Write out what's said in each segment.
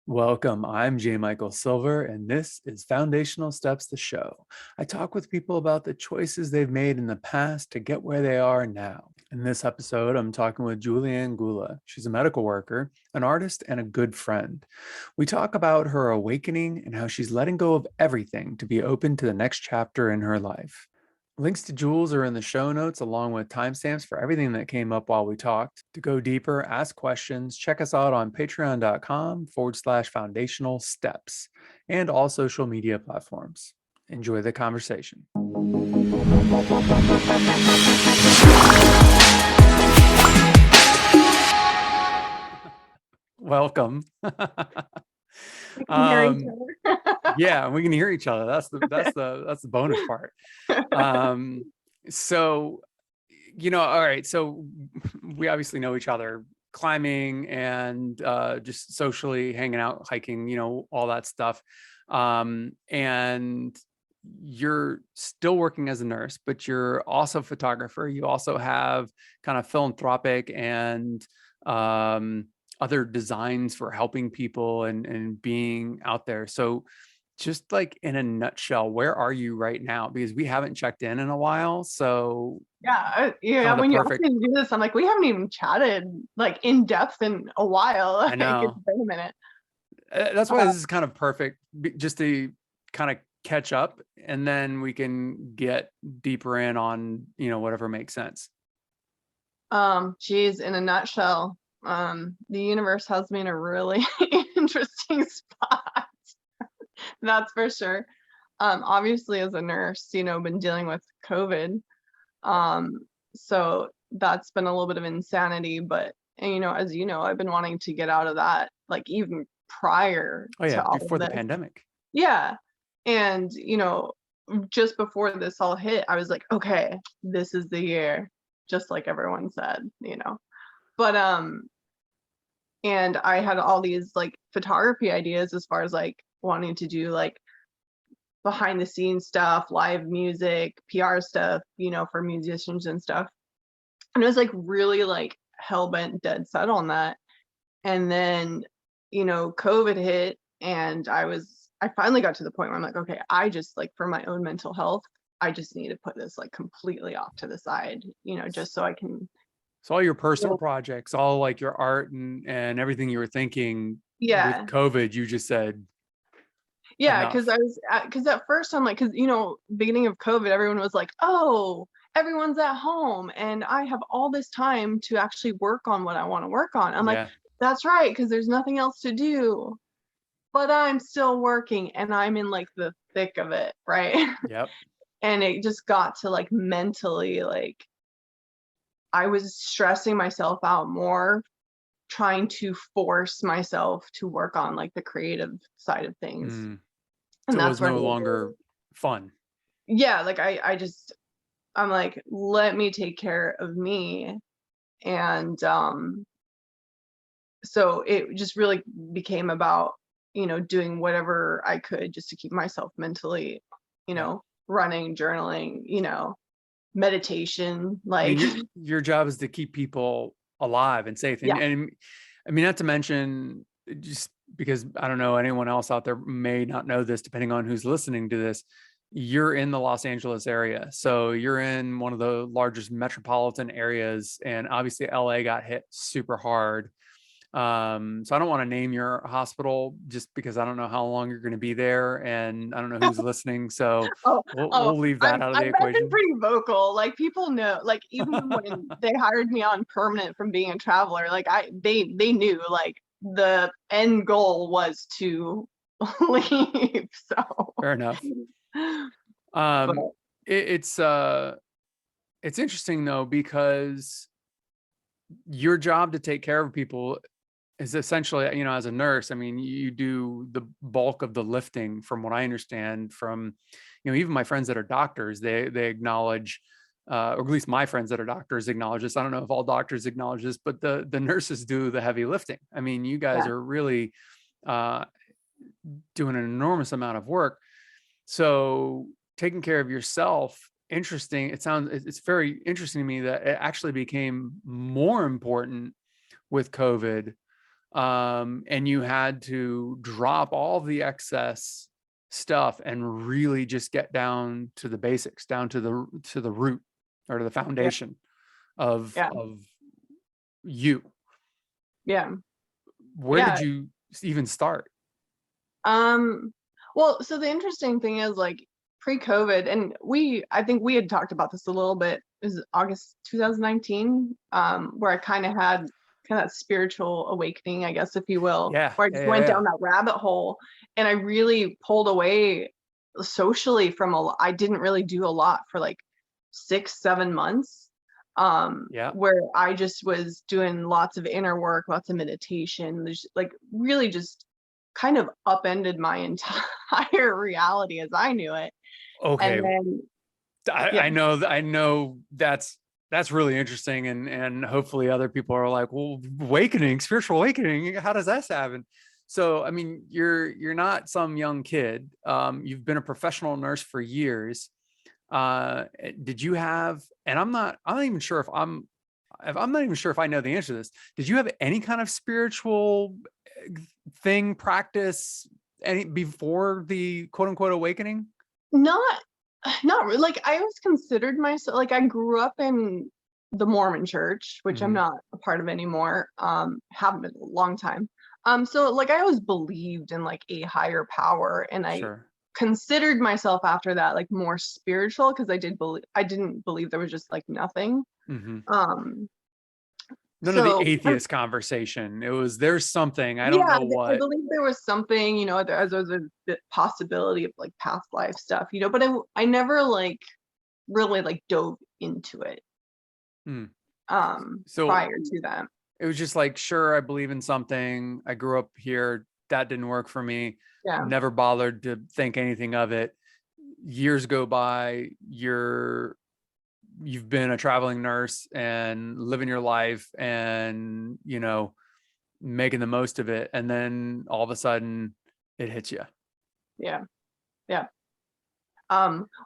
Welcome. I'm J. Michael Silver, and this is Foundational Steps, the show. I talk with people about the choices they've made in the past to get where they are now. In this episode, I'm talking with Juliane Gullha. She's a medical worker, an artist, and a good friend. We talk about her awakening and how she's letting go of everything to be open to the next chapter in her life. Links to Jules are in the show notes, along with timestamps for everything that came up while we talked. To go deeper, ask questions, check us out on patreon.com/foundational steps and all social media platforms. Enjoy the conversation. Welcome. We can hear each other. Yeah, we can hear each other. That's the bonus part. So, all right. So we obviously know each other, climbing and just socially hanging out, hiking, all that stuff. And you're still working as a nurse, but you're also a photographer. You also have kind of philanthropic and other designs for helping people and being out there. So just like in a nutshell, where are you right now? Because we haven't checked in a while. So Yeah, kind of the when you asked perfect, me to do this, I'm like, we haven't even chatted like in depth in a while. I Like, it's know. been a minute. That's why Uh, this is kind of perfect, just to kind of catch up, and then we can get deeper in on, whatever makes sense. Geez, in a nutshell, the universe has me in a really interesting spot. That's for sure. Obviously as a nurse, been dealing with COVID. Um, so that's been a little bit of insanity, but and, as I've been wanting to get out of that, like even prior Oh yeah, to all of before the this. pandemic. Yeah. And, just before this all hit, I was like, okay, this is the year, just like everyone said. But and I had all these like photography ideas as far as like wanting to do like behind the scenes stuff, live music, PR stuff, for musicians and stuff. And I was like really like hell bent dead set on that. And then, COVID hit and I finally got to the point where I'm like, okay, I just like for my own mental health, I just need to put this like completely off to the side, just so I can. So all your personal projects, all like your art and everything you were thinking with Yeah. COVID, you just said Yeah, because enough. at first I'm like, because beginning of COVID, everyone was like, oh, everyone's at home and I have all this time to actually work on what I want to work on. I'm like, Yeah. that's right, because there's nothing else to do. But I'm still working and I'm in like the thick of it, right? Yep. And it just got to like mentally, like I was stressing myself out more, trying to force myself to work on like the creative side of things. Mm. And So it that's was when, no longer fun. yeah, like I'm like, let me take care of me. And so it just really became about, doing whatever I could just to keep myself mentally, Yeah. running, journaling, meditation, I like, mean, your job is to keep people alive and safe. And, yeah, and I mean, not to mention, just because I don't know, anyone else out there may not know this, depending on who's listening to this, you're in the Los Angeles area. So you're in one of the largest metropolitan areas. And obviously LA got hit super hard. So I don't want to name your hospital just because I don't know how long you're going to be there, and I don't know who's listening. So oh, oh, we'll leave that out of the I've been equation. pretty vocal. Like people know, like even when they hired me on permanent from being a traveler, like they knew like the end goal was to leave. So, Fair enough. but Um, it's interesting though, because your job to take care of people is essentially, as a nurse, I mean, you do the bulk of the lifting from what I understand from, even my friends that are doctors, they acknowledge, or at least my friends that are doctors acknowledge this. I don't know if all doctors acknowledge this, but the nurses do the heavy lifting. I mean, you guys yeah, are really uh, doing an enormous amount of work. So taking care of yourself, interesting. It's very interesting to me that it actually became more important with COVID, and you had to drop all the excess stuff and really just get down to the basics, down to the root or to the Yeah. foundation of Yeah. you. Yeah. Where did Yeah. you even start? Um, well, so the interesting thing is like pre-COVID, and I think we had talked about this a little bit, is August 2019, where I kind of had kind of that spiritual awakening, I guess, if you will, Yeah, where I yeah, just yeah, went yeah. down that rabbit hole and I really pulled away socially from I didn't really do a lot for like 6, 7 months. Yeah. Where I just was doing lots of inner work, lots of meditation, there's like really just kind of upended my entire reality as I knew it. And Okay. then, yeah, I know that's really interesting, and hopefully other people are like, well, awakening, spiritual awakening, how does that happen? So I mean, you're not some young kid. You've been a professional nurse for years. Did you have, and I'm not even sure I'm not even sure if I know the answer to this. Did you have any kind of spiritual thing, practice, any before the quote unquote awakening? not not really, like I always considered myself, like I grew up in the Mormon church, which I'm Hmm. not a part of anymore. Haven't been a long time. So like I always believed in like a higher power, and I Sure. considered myself after that like more spiritual because I didn't believe there was just like nothing. Hmm. Um, None of the so atheist conversation. It was, there's something, I don't yeah, know I what. believe there was something, there was a possibility of like past life stuff, but I never like really like dove into it Hmm. So prior to that. it was just like, sure, I believe in something. I grew up here. That didn't work for me. Yeah. Never bothered to think anything of it. Years go by. You've been a traveling nurse and living your life, and making the most of it, and then all of a sudden it hits you. Yeah. Yeah.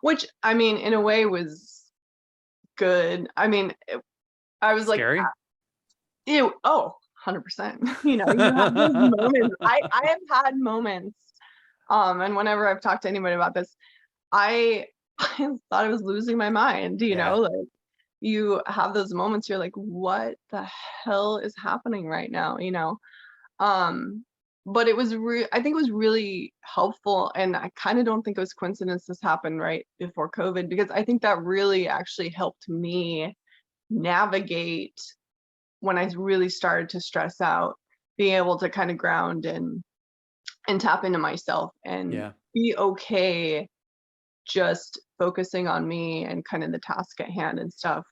Which I mean in a way was good. I mean, I was like, Scary. ew, oh, 100%. You have those moments. I have had moments, and whenever I've talked to anybody about this, I I thought I was losing my mind, Yeah. like you have those moments, you're like, what the hell is happening right now? Um, but I think it was really helpful, and I kind of don't think it was coincidence this happened right before COVID, because I think that really actually helped me navigate when I really started to stress out, being able to kind of ground and tap into myself and Yeah. be okay just focusing on me and kind of the task at hand and stuff.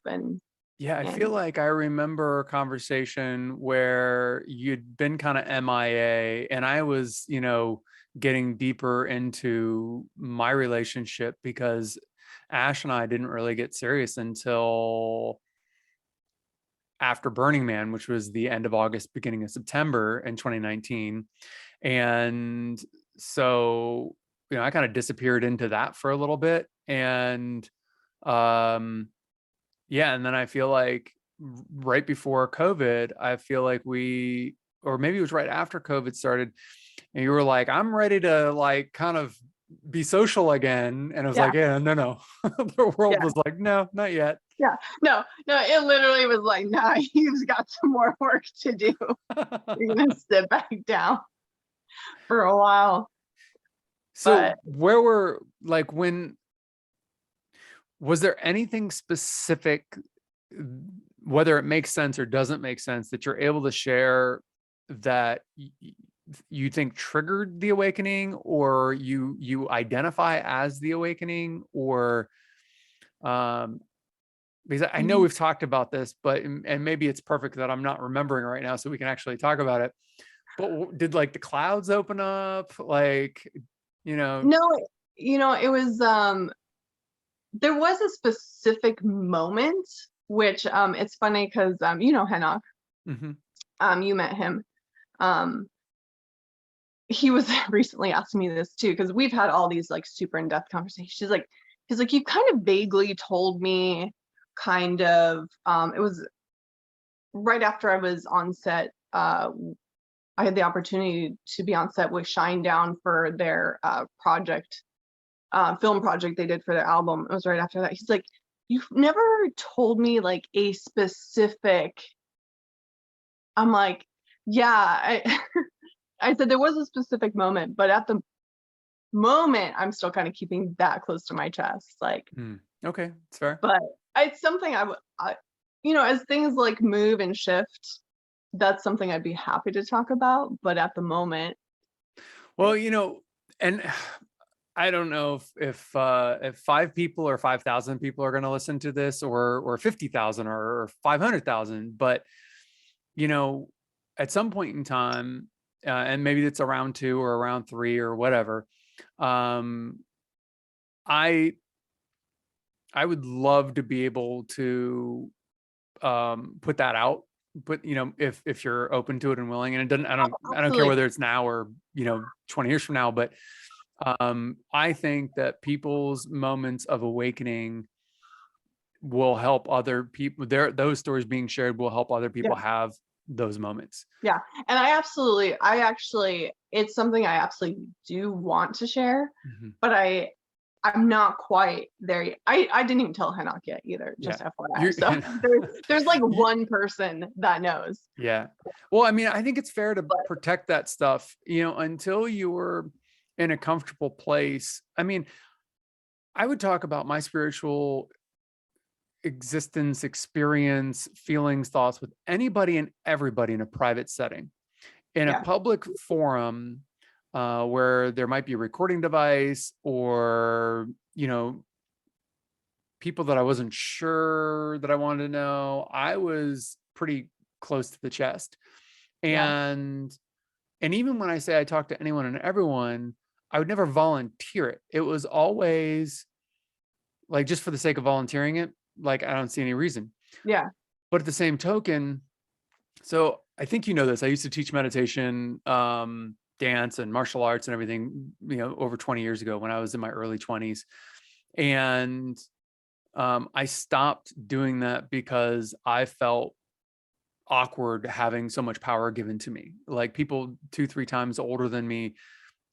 Yeah, I And feel like I remember a conversation where you'd been kind of MIA, and I was, getting deeper into my relationship because Ash and I didn't really get serious until after Burning Man, which was the end of August, beginning of September in 2019. And so, I kind of disappeared into that for a little bit. And um, yeah, and then I feel like right before COVID, I feel like or maybe it was right after COVID started, and you were like, I'm ready to like kind of be social again. And I was yeah, like, yeah, no, no. The world yeah, was like, no, not yet. yeah. No, no, it literally was like, nah, you've got some more work to do. You're gonna sit back down for a while. So But where were like when was there anything specific, whether it makes sense or doesn't make sense, that you're able to share that you think triggered the awakening, or you identify as the awakening, or um because I know mhm. we've talked about this, but and maybe it's perfect that I'm not remembering right now so we can actually talk about it. But did like the clouds open up, like, you know No, it was there was a specific moment, which it's funny because Henok, mhm. you met him. Um he was recently asking me this too, because we've had all these like super in-depth conversations. He's like, you kind of vaguely told me kind of it was right after I was on set I had the opportunity to be on set with Shinedown for their film project they did for their album. It was right after that. He's like, "You've never told me like a specific." I'm like, "Yeah." I said there was a specific moment, but at the moment, I'm still kind of keeping that close to my chest. Like, Okay, it's fair. but it's something as things like move and shift, that's something I'd be happy to talk about. But at the moment, Well, and I don't know if 5 people or 5,000 people are going to listen to this, or 50,000 or 500,000, but at some point in time, and maybe it's around 2 or around 3 or whatever, I would love to be able to put that out. But if you're open to it and willing, and it doesn't, I don't care absolutely, whether it's now or 20 years from now, but I think that people's moments of awakening will help other people. Those stories being shared will help other people yeah, have those moments. yeah. And it's something I absolutely do want to share, Mhm. but I'm not quite there yet. I didn't even tell Hanok yet either, Yeah. just FYI. You're, So there's like you- one person that knows. yeah. Well, I mean, I think it's fair to But protect that stuff, until you're in a comfortable place. I mean, I would talk about my spiritual existence, experience, feelings, thoughts with anybody and everybody in a private setting. In a yeah, public forum, where there might be a recording device, or people that I wasn't sure that I wanted to know, I was pretty close to the chest. yeah, And even when I say I talk to anyone and everyone, I would never volunteer it. It was always like, just for the sake of volunteering it, like, I don't see any reason. yeah, But at the same token, so I think this, I used to teach meditation, dance and martial arts and everything, over 20 years ago when I was in my early 20s. And I stopped doing that because I felt awkward having so much power given to me. Like, people 2-3 times older than me,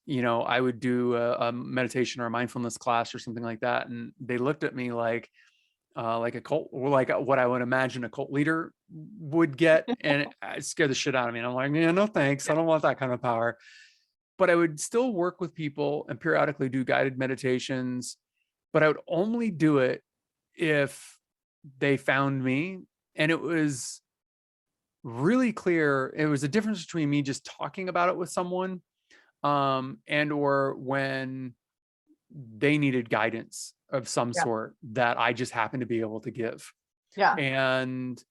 I would do a meditation or a mindfulness class or something like that, and they looked at me like a cult, or like what I would imagine a cult leader would get, and it scared the shit out of me. And I'm like, yeah, no thanks, I don't want that kind of power. But I would still work with people and periodically do guided meditations, but I would only do it if they found me. And it was really clear, it was a difference between me just talking about it with someone, and or when they needed guidance of some yeah, sort that I just happened to be able to give. yeah, And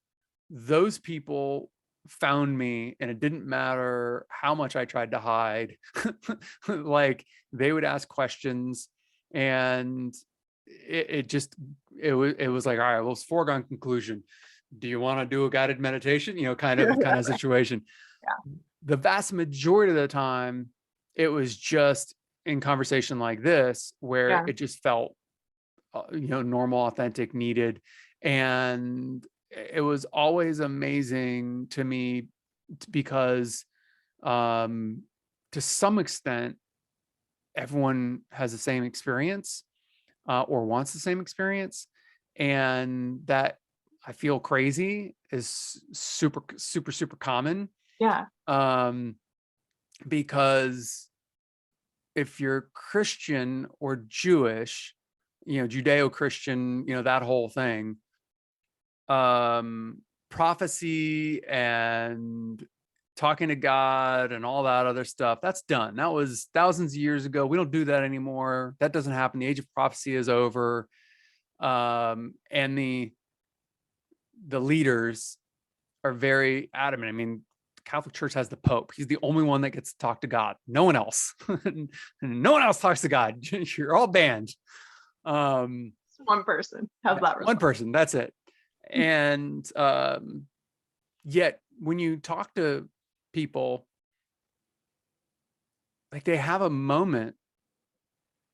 those people found me, and it didn't matter how much I tried to hide. Like, they would ask questions, and it was like, all right, well, it's foregone conclusion. Do you want to do a guided meditation? Kind yeah, of situation. The vast majority of the time, it was just in conversation like this, where yeah, it just felt normal, authentic, needed. And it was always amazing to me, because to some extent, everyone has the same experience, or wants the same experience. And that, I feel crazy, is super, super, super common. yeah, um, because if you're Christian or Jewish, Judeo-Christian, that whole thing, prophecy and talking to God and all that other stuff, that's done. That was thousands of years ago. We don't do that anymore. That doesn't happen. The age of prophecy is over. And the leaders are very adamant. I mean, the Catholic Church has the Pope. He's the only one that gets to talk to God. No one else. No one else talks to God. You're all banned. one person has that One response. person, that's it. And yet when you talk to people, like, they have a moment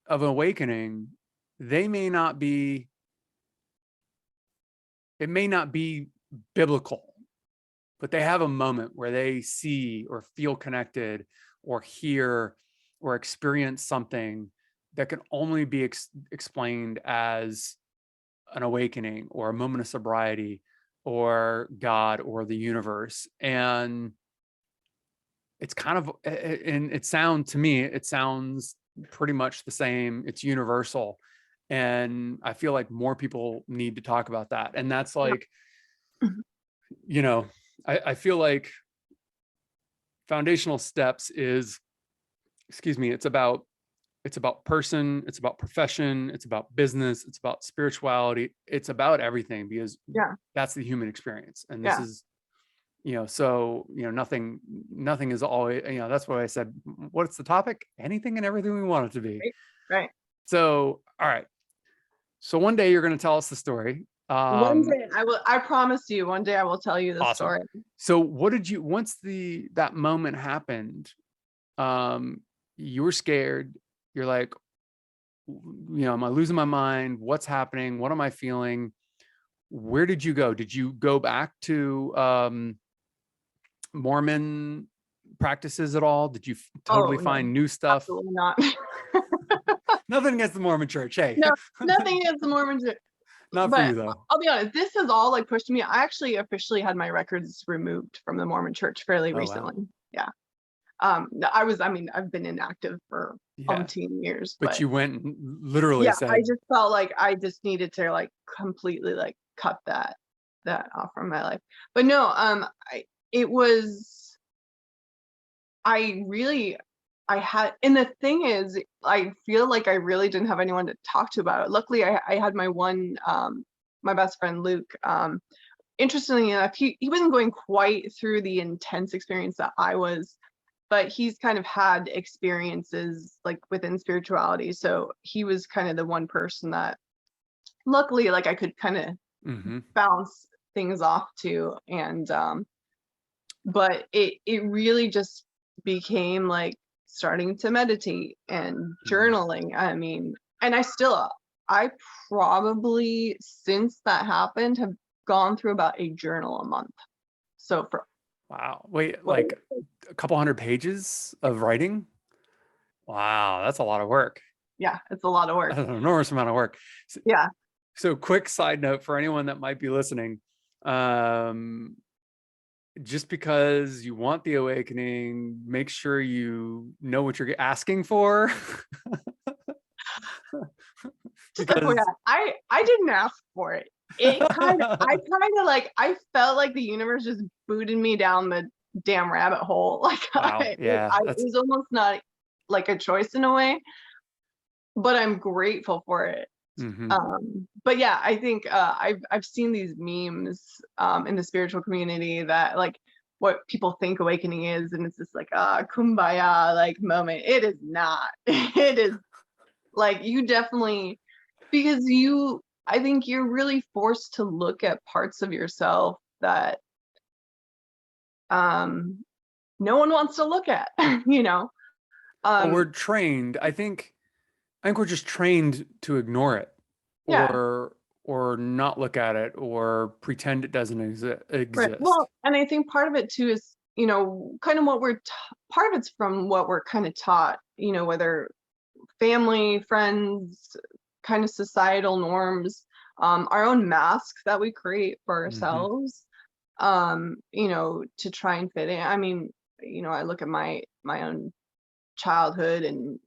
of awakening, they may not be, it may not be biblical, but they have a moment where they see or feel connected or hear or experience something that can only be explained as an awakening or a moment of sobriety or God or the universe. And it's kind of, and it sounds to me, it sounds pretty much the same. It's universal. And I feel like more people need to talk about that. And that's like, you know, I feel like foundational steps is, excuse me, it's about person, it's about profession, it's about business, it's about spirituality, it's about everything, because that's the human experience. And this is, so, nothing is always, that's what I said. What's the topic? Anything and everything we want it to be. Right. So, all right. So one day you're going to tell us the story. One day I will. I promise you, one day I will tell you the story. So what did you, once that moment happened, you were scared. You're like, am I losing my mind? What's happening? What am I feeling? Where did you go? Did you go back to Mormon practices at all? Did you totally find new stuff? Absolutely not. Nothing against the Mormon church. Hey, no, nothing against the Mormon church. Not for you though. I'll be honest, this has all like pushed me. I actually officially had my records removed from the Mormon church fairly recently. Wow. Yeah. I've been inactive for umpteen years. But you went and literally said, I just felt like I just needed to like completely like cut that off from my life. But no, and the thing is, I feel like I really didn't have anyone to talk to about it. Luckily, I had my one, my best friend, Luke. Interestingly enough, he wasn't going quite through the intense experience that I was, but he's kind of had experiences like within spirituality. So he was kind of the one person that luckily, like I could kind of bounce things off to. And, but it really just became like starting to meditate and journaling. I mean, and I probably since that happened have gone through about a journal a month. So wow, wait, like a couple hundred pages of writing? Wow, that's a lot of work. Yeah, it's a lot of work. That's an enormous amount of work. So quick side note for anyone that might be listening. Just because you want the awakening, make sure you know what you're asking for. Because I didn't ask for it. I felt like the universe just booted me down the damn rabbit hole. Like it was almost not like a choice in a way, but I'm grateful for it. But yeah, I think I've seen these memes in the spiritual community that like what people think awakening is, and it's just like kumbaya like moment. It is not. It is like you definitely, because I think you're really forced to look at parts of yourself that no one wants to look at, well, we're trained. I think we're just trained to ignore it or not look at it or pretend it doesn't exist. Right. Well, and I think part of it too is, kind of what part of it's from what we're kind of taught, whether family, friends, kind of societal norms, our own masks that we create for ourselves, to try and fit in. I mean, I look at my own childhood and,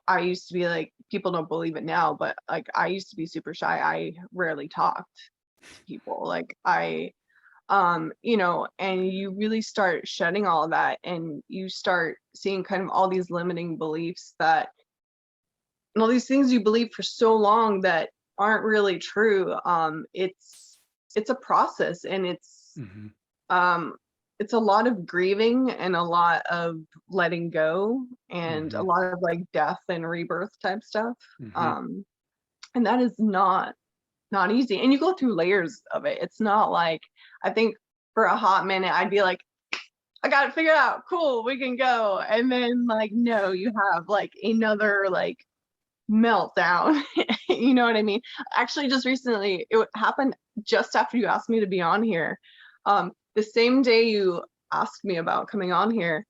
I used to be like, people don't believe it now, but like I used to be super shy. I rarely talked to people. Like and you really start shedding all of that, and you start seeing kind of all these limiting beliefs and all these things you believe for so long that aren't really true. It's a process, and it's a lot of grieving and a lot of letting go and a lot of like death and rebirth type stuff. And that is not easy. And you go through layers of it. It's not like, I think for a hot minute, I'd be like, I got it figured out. Cool, we can go. And then like, no, you have like another like meltdown. You know what I mean? Actually, just recently, it happened just after you asked me to be on here. the same day you asked me about coming on here,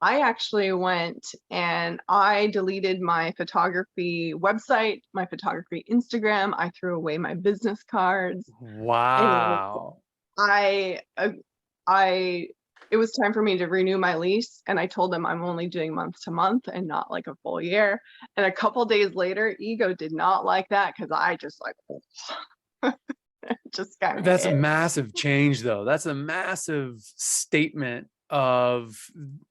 I actually went and I deleted my photography website, my photography Instagram. I threw away my business cards, and Wow. I, uh, I, it was time for me to renew my lease, and I told them I'm only doing month to month and not like a full year. And a couple days later, Ego did not like that because I just like just kind of That's a hit. massive change, though. That's a massive statement of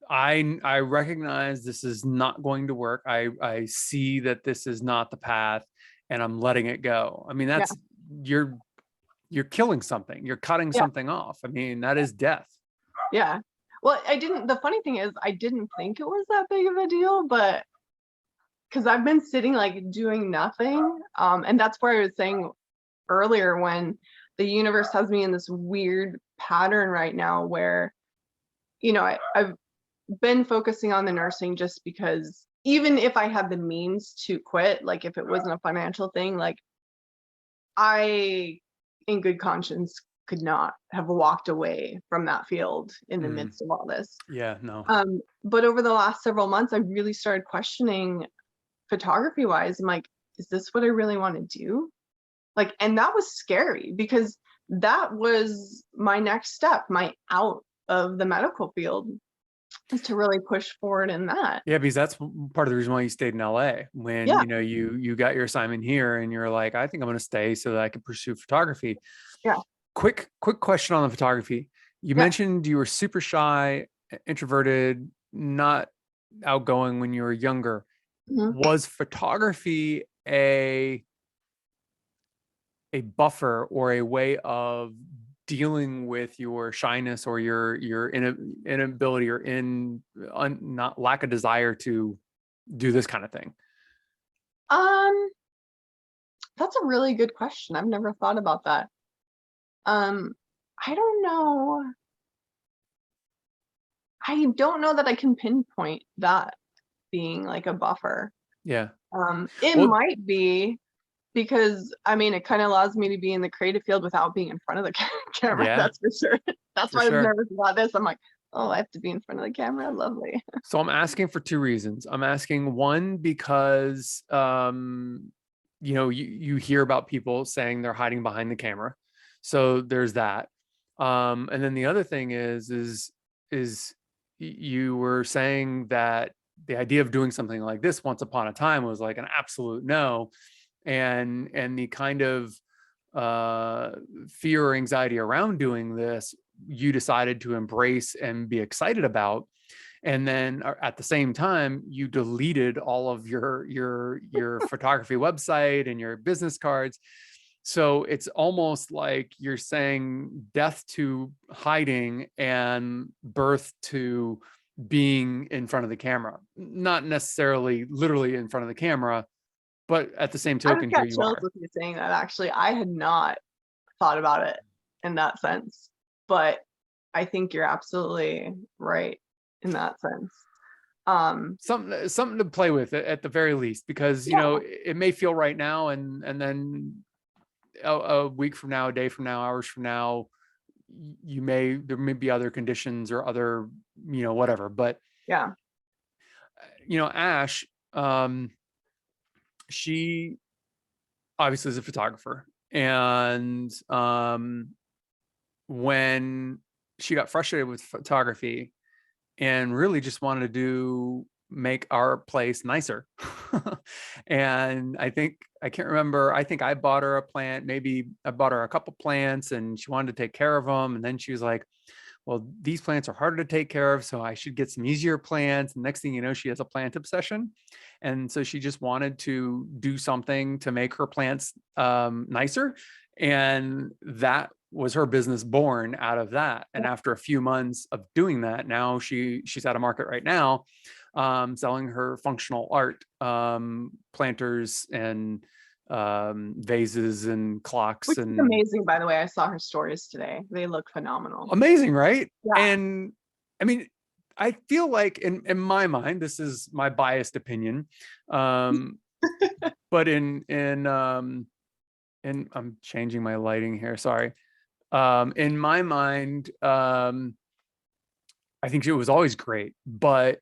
I recognize this is not going to work. I see that this is not the path, and I'm letting it go. I mean, Yeah, that's you're killing something. You're cutting yeah, something off. I mean, that is death. yeah. Well, I didn't. The funny thing is, I didn't think it was that big of a deal, but because I've been sitting like doing nothing, and that's where I was saying earlier when the universe has me in this weird pattern right now where I've been focusing on the nursing just because even if I had the means to quit, like if it wasn't a financial thing, like I in good conscience could not have walked away from that field in the Mm, midst of all this. yeah, no. But over the last several months I really started questioning photography wise. I'm like, is this what I really want to do? Like, and that was scary because that was my next step, my out of the medical field, is to really push forward in that. Yeah, because that's part of the reason why you stayed in LA when Yeah, you got your assignment here and you're like, I think I'm going to stay so that I can pursue photography. yeah, Quick question on the photography. You yeah. mentioned you were super shy, introverted, not outgoing when you were younger. Mhm. Was photography a buffer or a way of dealing with your shyness or your inability or not lack of desire to do this kind of thing? Um, that's a really good question. I've never thought about that. Um, I don't know. I don't know that I can pinpoint that being like a buffer. Yeah. It Well, might be because I mean, it kind of allows me to be in the creative field without being in front of the camera. yeah, That's for sure. That's for why I was sure. nervous about this. I'm like, oh, I have to be in front of the camera. Lovely. So I'm asking for two reasons. I'm asking one because you hear about people saying they're hiding behind the camera. So there's that. And then the other thing is you were saying that the idea of doing something like this once upon a time was like an absolute no. And the kind of fear or anxiety around doing this, you decided to embrace and be excited about. And then at the same time you deleted all of your photography website and your business cards. So it's almost like you're saying death to hiding and birth to being in front of the camera, not necessarily literally in front of the camera, but at the same I just token, here got you chills are. with you saying that. Actually, I had not thought about it in that sense, but I think you're absolutely right in that sense. Something to play with at the very least, because Yeah, it may feel right now, and then a week from now, a day from now, hours from now, there may be other conditions or other, whatever. But yeah. Ash, she obviously is a photographer, and when she got frustrated with photography and really just wanted to make our place nicer. And I can't remember, I think I bought her a plant, maybe I bought her a couple plants, and she wanted to take care of them. And then she was like, well, these plants are harder to take care of, so I should get some easier plants. And next thing you know, she has a plant obsession. And so she just wanted to do something to make her plants nicer. And that was her business born out of that. And after a few months of doing that, now she's at a market right now, selling her functional art planters and vases and clocks. Which is And amazing, by the way. I saw her stories today. They look phenomenal. amazing, right? Yeah. And I mean, I feel like in my mind, this is my biased opinion, but in I'm changing my lighting here, sorry. In my mind, I think it was always great, but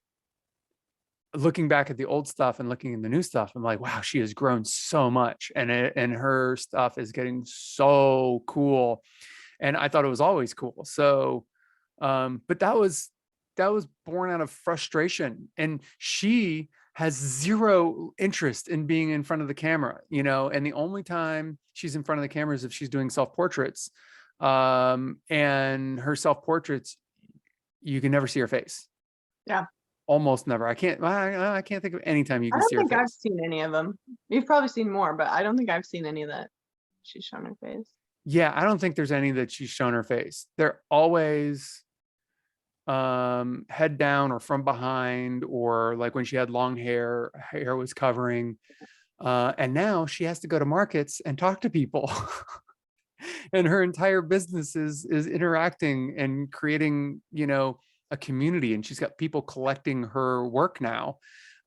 looking back at the old stuff and looking at the new stuff, I'm like, wow, she has grown so much, and her stuff is getting so cool. And I thought it was always cool. So, but that was born out of frustration, and she has zero interest in being in front of the camera, and the only time she's in front of the camera is if she's doing self-portraits. And her self-portraits, you can never see her face. Yeah. Almost never. I can't think of any time you I can don't see her think I've face. seen any of them. You've probably seen more, but I don't think I've seen any that she's shown her face. Yeah, I don't think there's any that she's shown her face. They're always head down or from behind, or like when she had long hair was covering. And now she has to go to markets and talk to people. And her entire business is interacting and creating, a community, and she's got people collecting her work now,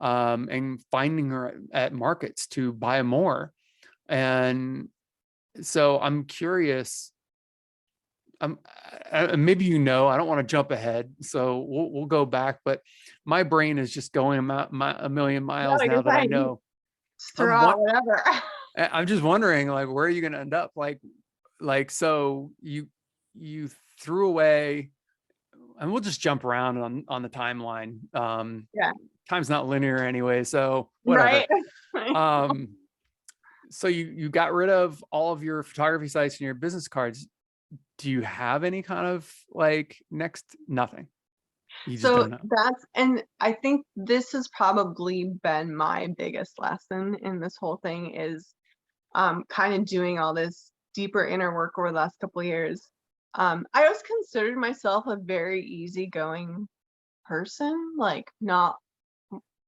and finding her at markets to buy more. And so I'm curious. Maybe I don't want to jump ahead, so we'll go back. But my brain is just going a million Yeah, miles like now I that I said, you know. just throw I'm out whatever. I'm just wondering, like, where are you going to end up? Like, so you threw away, and we'll just jump around on the timeline. Yeah. Time's not linear anyway, so whatever. Right. Um, so you got rid of all of your photography sites and your business cards. Do you have any kind of like next? Nothing. You just So don't know. and I think this has probably been my biggest lesson in this whole thing is kind of doing all this deeper inner work over the last couple of years. I always considered myself a very easygoing person, like not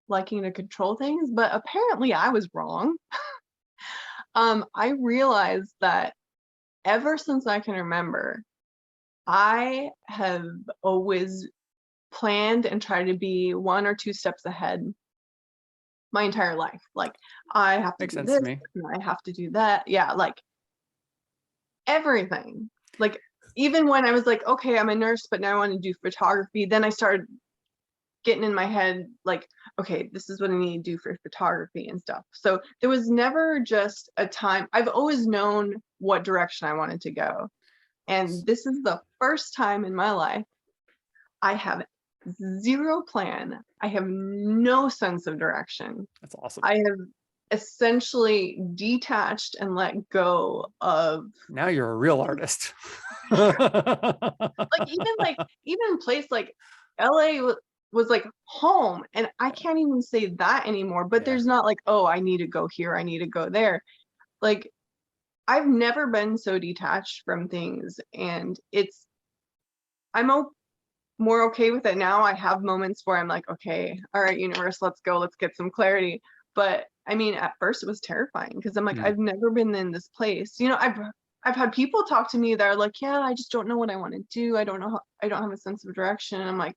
liking to control things, but apparently I was wrong. I realized that ever since I can remember, I have always planned and tried to be 1 or 2 steps ahead my entire life. Like, I have to Makes do sense to this me. and I have to do that. Yeah, like everything. Like, even when I was like, okay, I'm a nurse, but now I want to do photography, then I started getting in my head like, okay, this is what I need to do for photography and stuff. So there was never just a time. I've always known what direction I wanted to go. And this is the first time in my life I have zero plan. I have no sense of direction. That's awesome. I have essentially detached and let go of Now you're a real artist. even place like LA was like home, and I can't even say that anymore, but Yeah. there's not like, oh, I need to go here, I need to go there. Like, I've never been so detached from things, and I'm more okay with it now. I have moments where I'm like, okay, all right, universe, let's go, let's get some clarity. But I mean, at first it was terrifying because I'm like, Mm. I've never been in this place. I've had people talk to me that are like, yeah, I just don't know what I want to do. I don't know I don't have a sense of direction. And I'm like,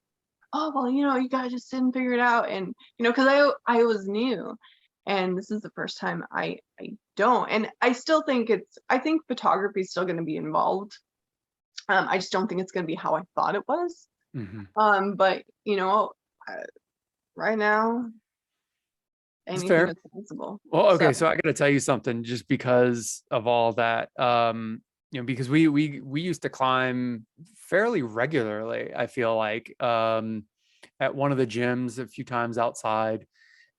oh well, you gotta just sit and figure it out. And because I was new, and this is the first time I don't. And I still think I think photography is still going to be involved. I just don't think it's going to be how I thought it was. But uh, right now, It's anything fair. is possible. Well, So okay, so I got to tell you something just because of all that. Because we used to climb fairly regularly, I feel like, at one of the gyms a few times outside.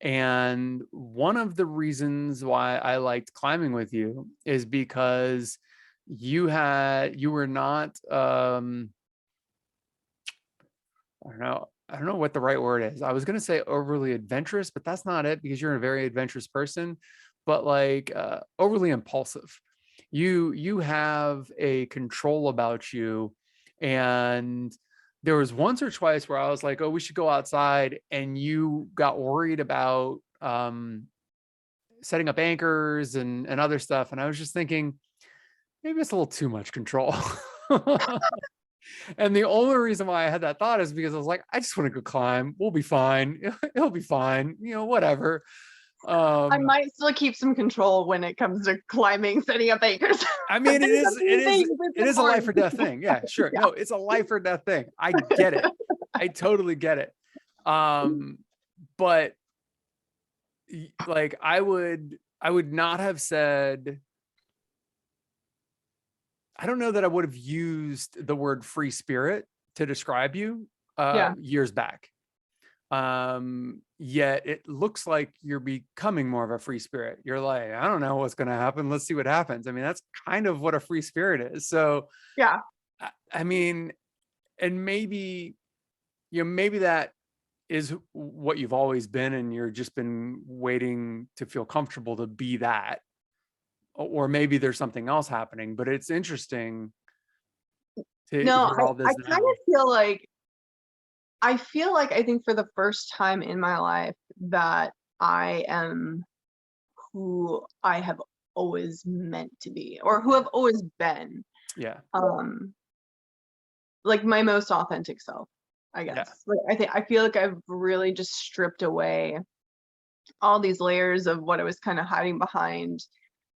And one of the reasons why I liked climbing with you is because you were not I don't know what the right word is. I was going to say overly adventurous, but that's not it, because you're a very adventurous person, but like overly impulsive. You have a control about you. And there was once or twice where I was like, oh, we should go outside, and you got worried about setting up anchors and other stuff. And I was just thinking, maybe it's a little too much control. And the only reason why I had that thought is because I was like, I just want to go climb. We'll be fine. It'll be fine. Whatever. I might still keep some control when it comes to climbing, setting up anchors. I mean, it is a life or important. death thing. Yeah, sure. Yeah. No, it's a life or death thing. I get it. I totally get it. But like I would not have said, I don't know that I would have used the word free spirit to describe you years back. Yet it looks like you're becoming more of a free spirit. You're like, I don't know what's going to happen. Let's see what happens. I mean, that's kind of what a free spirit is. So, Yeah. I mean, and maybe, maybe that is what you've always been, and you're just been waiting to feel comfortable to be that, or maybe there's something else happening, but it's interesting to No, hear all I this kind now. of feel like I think for the first time in my life that I am who I have always meant to be, or who I've always been. Yeah. Like my most authentic self, I guess. Yeah. Like I feel like I've really just stripped away all these layers of what I was kind of hiding behind,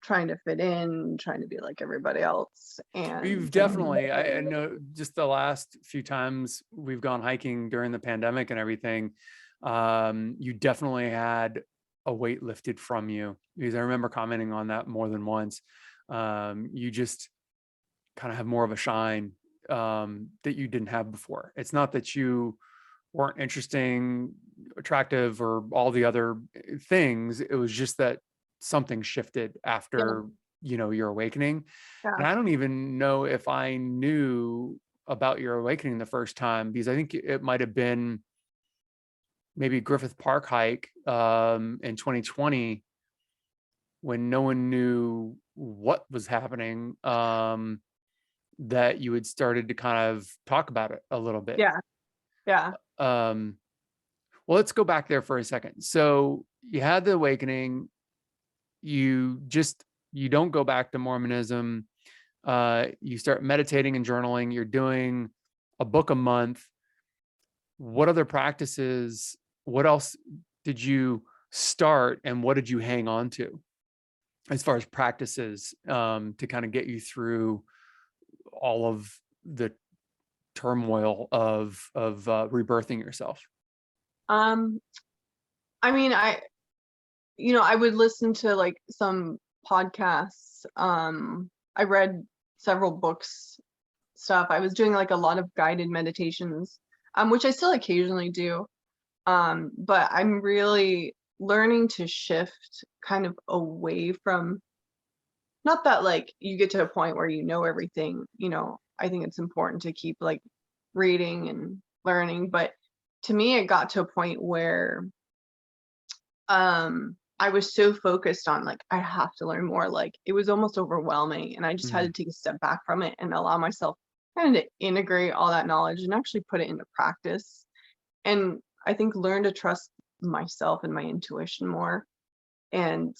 trying to fit in, trying to be like everybody else. And You've definitely, I know just the last few times we've gone hiking during the pandemic and everything, you definitely had a weight lifted from you, because I remember commenting on that more than once. You just kind of have more of a shine that you didn't have before. It's not that you weren't interesting, attractive, or all the other things. It was just that something shifted after your awakening. And I don't even know if I knew about your awakening the first time, because I think it might have been maybe Griffith Park hike in 2020, when no one knew what was happening, that you had started to kind of talk about it a little bit. Yeah. Well, let's go back there for a second. So you had the awakening, you don't go back to Mormonism. You start meditating and journaling. You're doing a book a month. What other practices, what else did you start, and what did you hang on to as far as practices to kind of get you through all of the turmoil of rebirthing yourself? I mean, I would listen to like some podcasts. I read several books, stuff. I was doing like a lot of guided meditations, which I still occasionally do. But I'm really learning to shift kind of away from, not that like you get to a point where you know everything, I think it's important to keep like reading and learning, but to me it got to a point where I was so focused on like I have to learn more, like it was almost overwhelming, and I just had to take a step back from it and allow myself kind of to integrate all that knowledge and actually put it into practice, and I think learn to trust myself and my intuition more, and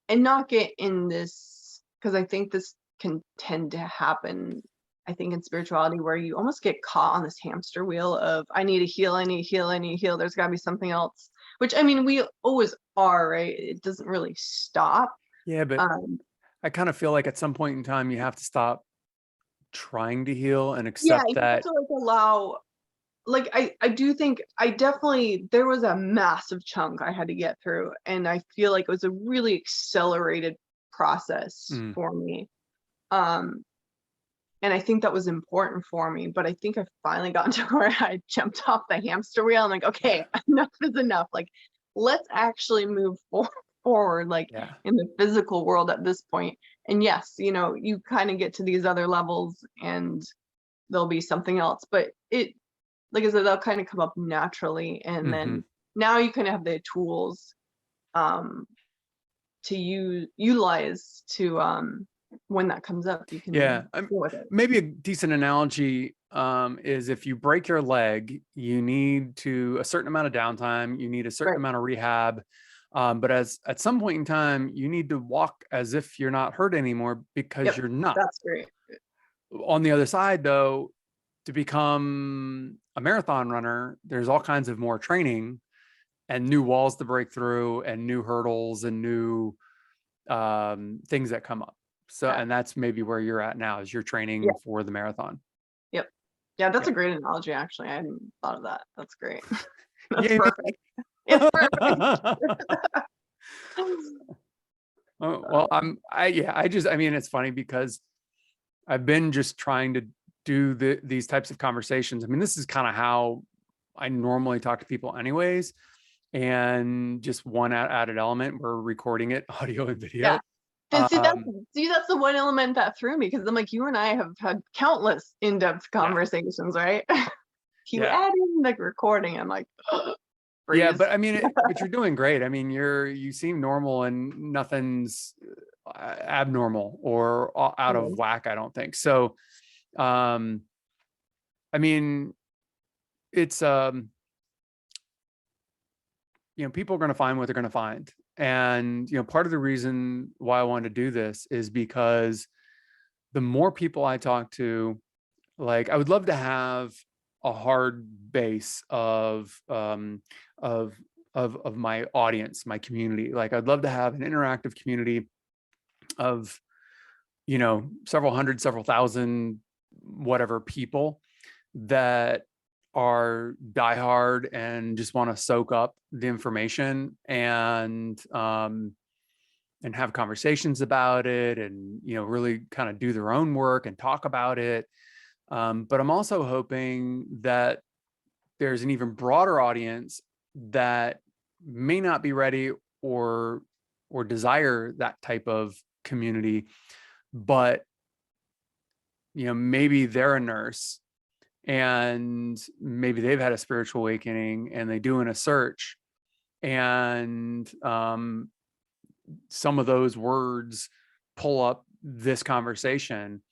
not get in this, because I think this can tend to happen, I think, in spirituality, where you almost get caught on this hamster wheel of I need to heal, I need to heal, I need to heal. There's got to be something else, which I mean, we always are, right? It doesn't really stop. Yeah, but I kind of feel like at some point in time you have to stop trying to heal and accept You have that. to like allow, like I do think I definitely, there was a massive chunk I had to get through, and I feel like it was a really accelerated process for me. And I think that was important for me, but I think I finally gotten to where I jumped off the hamster wheel. I'm like, okay, enough is enough. Like, let's actually move forward, like in the physical world at this point. And yes, you kind of get to these other levels and there'll be something else, but it, like I said, they'll kind of come up naturally. And then now you kind of have the tools to utilize to when that comes up, you can deal with it. Maybe a decent analogy is if you break your leg, you need a certain amount of downtime, you need a certain amount of rehab, but at some point in time you need to walk as if you're not hurt anymore, because you're not. That's great. On the other side though, to become a marathon runner, there's all kinds of more training and new walls to break through and new hurdles and new things that come up. So, Yeah. and that's maybe where you're at now, is you're Yeah. training for the marathon. Yep. Yeah, that's Yeah. a great analogy, actually. I hadn't thought of that. That's great. That's Yay, perfect. It's perfect. me. Well, I mean, it's funny because I've been just trying to do these types of conversations. I mean, this is kind of how I normally talk to people anyways. And just one added element, we're recording it, audio and Yeah. video. See, Um, that's the one element that threw me, because I'm like, you and I have had countless in-depth yeah, conversations, right? You yeah. add in the recording, I'm like, Yeah, freeze. but I mean, but you're doing great. I mean, you seem normal and nothing's abnormal or out of whack, I don't think. So, um, I mean, it's, people are going to find what they're going to find. And, part of the reason why I wanted to do this is because the more people I talk to, like, I would love to have a hard base of my audience, my community. Like, I'd love to have an interactive community of, several hundred, several thousand, whatever people that are diehard and just want to soak up the information and have conversations about it, and really kind of do their own work and talk about it. But I'm also hoping that there's an even broader audience that may not be ready or desire that type of community, but maybe they're a nurse and maybe they've had a spiritual awakening and they doing a search, and some of those words pull up this conversation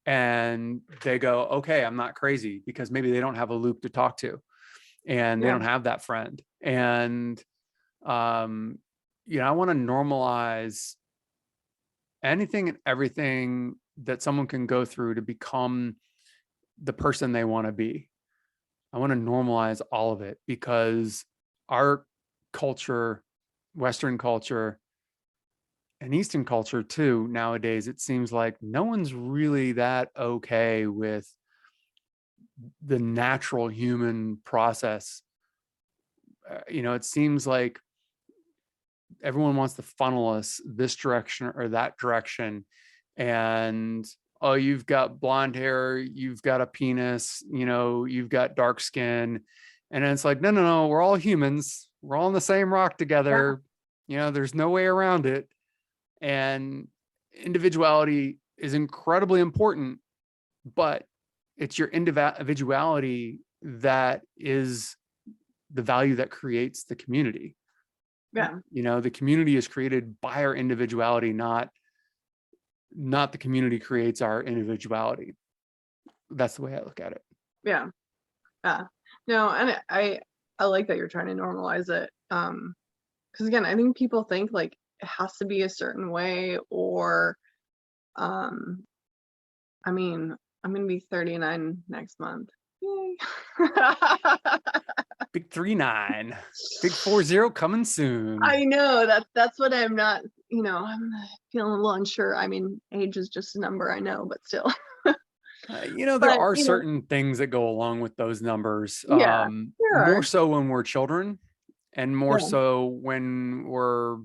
and they go, okay, I'm not crazy, because maybe they don't have a loop to talk to and they Yeah. don't have that friend. And I want to normalize anything and everything that someone can go through to become the person they want to be. I want to normalize all of it, because our culture, Western culture, and Eastern culture too, nowadays, it seems like no one's really that okay with the natural human process. It seems like everyone wants to funnel us this direction or that direction. And, oh, you've got blonde hair, you've got a penis, you've got dark skin. And it's like, no, no, no, we're all humans. We're all in the same rock Yeah. together. There's no way around it. And individuality is incredibly important, but it's your individuality that is the value that creates the community. Yeah. The community is created by our individuality, not the community creates our individuality. That's the way I look at it. Yeah. Yeah. No, and I like that you're trying to normalize it. Because again, I think people think like it has to be a certain way, or um I mean, I'm gonna be 39 next month. Yay. Big 39, big 40 coming soon. I know that's what I'm not, I'm feeling a little unsure. I mean, age is just a number, I know, but still. There But are certain things that go along with those numbers. yeah, there More are. so when we're children, and more Yeah. so when we're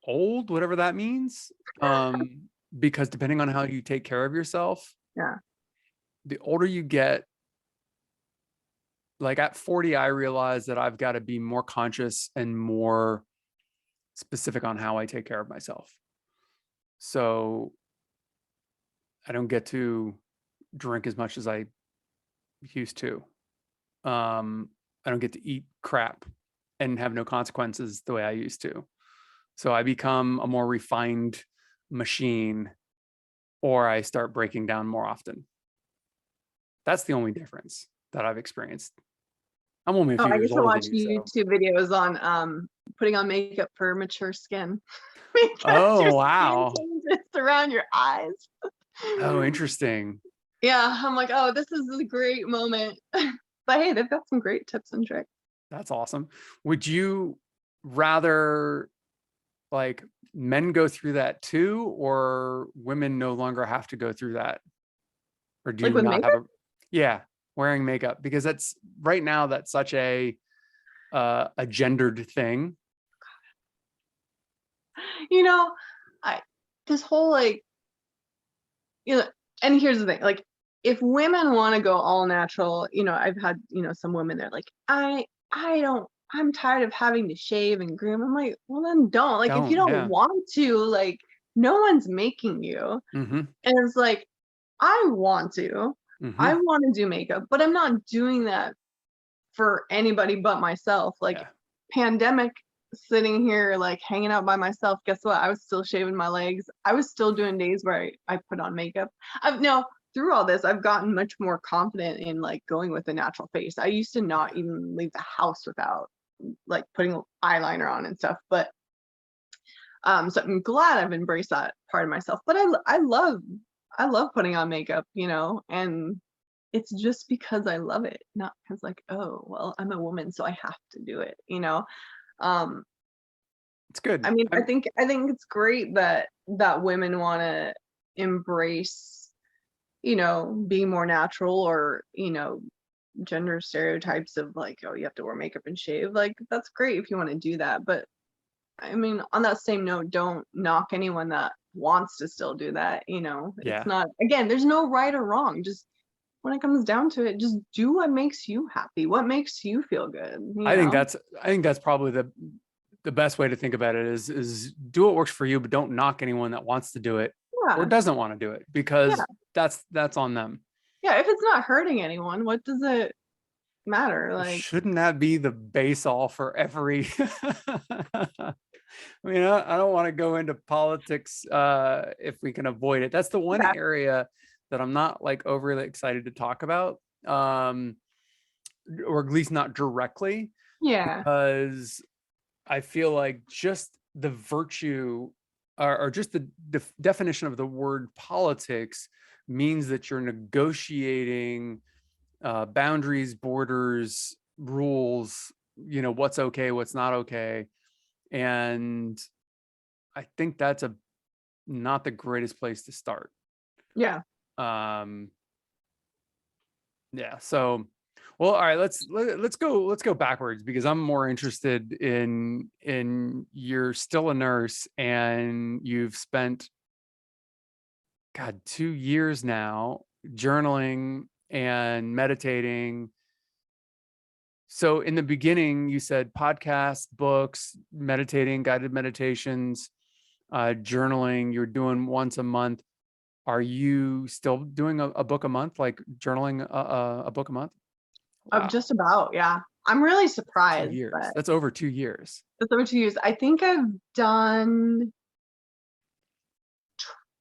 old, whatever that means. Because depending on how you take care of yourself, Yeah. the older you get, like at 40, I realized that I've got to be more conscious and more specific on how I take care of myself. So I don't get to drink as much as I used to. I don't get to eat crap and have no consequences the way I used to. So I become a more refined machine, or I start breaking down more often. That's the only difference that I've experienced. I'm only a Oh, few I years get to older than watch you, so. YouTube videos on putting on makeup for mature skin. Because your Oh, skin wow. changes around your eyes. Oh, interesting. Yeah, I'm like, oh, this is a great moment. But hey, they've got some great tips and tricks. That's awesome. Would you rather like men go through that too, or women no longer have to go through that? Or do Like you with not have makeup? yeah, wearing makeup? Because that's right now, that's such a gendered thing. You know, I this whole like, you know, and here's the thing, like if women want to go all natural, I've had, some women, they're like, I don't, I'm tired of having to shave and groom. I'm like, well then don't. Like if you Don't, don't yeah. want to, like no one's making you. Mm-hmm. And it's like, I want to. Mm-hmm. I want to do makeup, but I'm not doing that for anybody but myself. Like Yeah. pandemic, sitting here like hanging out by myself, guess what? I was still shaving my legs. I was still doing days where I put on makeup. I've now through all this, I've gotten much more confident in like going with a natural face. I used to not even leave the house without like putting eyeliner on and stuff. But so I'm glad I've embraced that part of myself. But I love putting on makeup, and it's just because I love it, not because like, oh, well, I'm a woman, so I have to do it. Um, It's good. I mean, I think it's great that women want to embrace, being more natural, or, gender stereotypes of like, oh, you have to wear makeup and shave. Like, that's great if you want to do that. But I mean, on that same note, don't knock anyone that wants to still do that. It's Yeah. not, again, there's no right or wrong. Just when it comes down to it, just do what makes you happy, what makes you feel good, I think that's probably the best way to think about it is do what works for you, but don't knock anyone that wants to do it or Yeah, doesn't want to do it, yeah, because that's on them. yeah. If it's not hurting anyone, what does it matter? Like, Shouldn't that be the base all for every I mean, I don't want to go into politics if we can avoid it. That's the one yeah, area that I'm not like overly excited to talk about, or at least not directly, yeah, because I feel like just the virtue, or just the definition of the word politics means that you're negotiating boundaries, borders, rules, what's okay, what's not okay. And I think that's not the greatest place to start. yeah. Um, yeah. So, well, all right. Let's go backwards, because I'm more interested in you're still a nurse and you've spent, God, 2 years now journaling and meditating. So in the beginning, you said podcasts, books, meditating, guided meditations, journaling. You're doing once a month. Are you still doing a book a month, like journaling a book a month? Of Wow. just about, yeah. I'm really two surprised, years. but That's over 2 years. it's over 2 years. I think I've done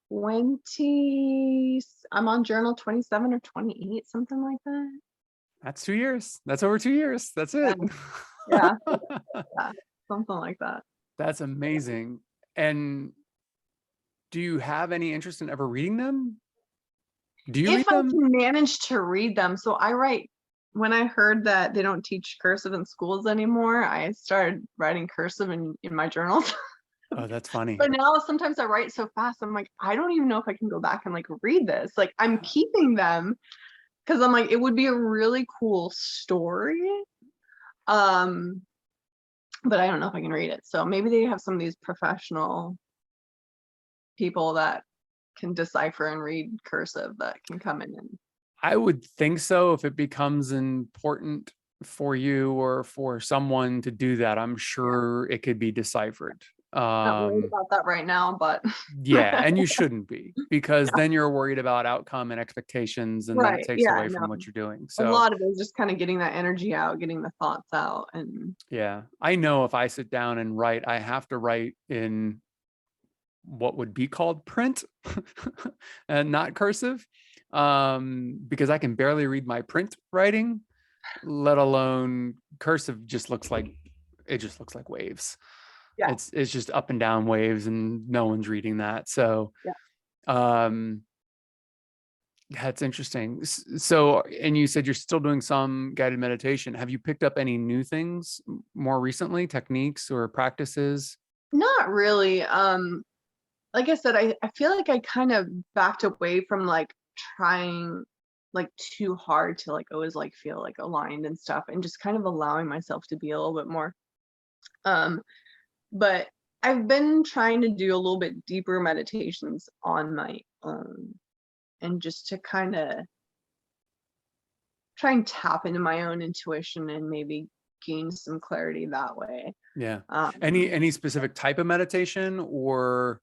20. I'm on journal 27 or 28, something like that. That's 2 years. That's over 2 years. That's Yeah, it. yeah, yeah, something like that. That's amazing. And do you have any interest in ever reading them? Do you If read I them? can manage to read them. So I write, when I heard that they don't teach cursive in schools anymore, I started writing cursive in my journals. Oh, that's funny. But now sometimes I write so fast, I'm like, I don't even know if I can go back and like read this. Like I'm keeping them because I'm like, it would be a really cool story. Um, but I don't know if I can read it. So maybe they have some of these professional people that can decipher and read cursive that can come in and I would think so. If it becomes important for you or for someone to do that, I'm yeah. sure it could be deciphered. Not worried about that right now, but Yeah, and you shouldn't be, because yeah. then you're worried about outcome and expectations, and then it Right. takes Yeah, away no. from what you're doing. A So, lot of it is just kind of getting that energy out, getting the thoughts out, and yeah, I know if I sit down and write, I have to write in what would be called print and not cursive, because I can barely read my print writing, let alone cursive. Just looks like waves. yeah, It's just up and down waves, and no one's reading that. So yeah. um That's interesting. So, and you said you're still doing some guided meditation. Have you picked up any new things more recently, techniques or practices? Not really. Like I said, I feel like I kind of backed away from like trying like too hard to like always like feel like aligned and stuff, and just kind of allowing myself to be a little bit more. Um, but I've been trying to do a little bit deeper meditations on my own, and just to kind of try and tap into my own intuition and maybe gain some clarity that way. Yeah. Um, Any specific type of meditation or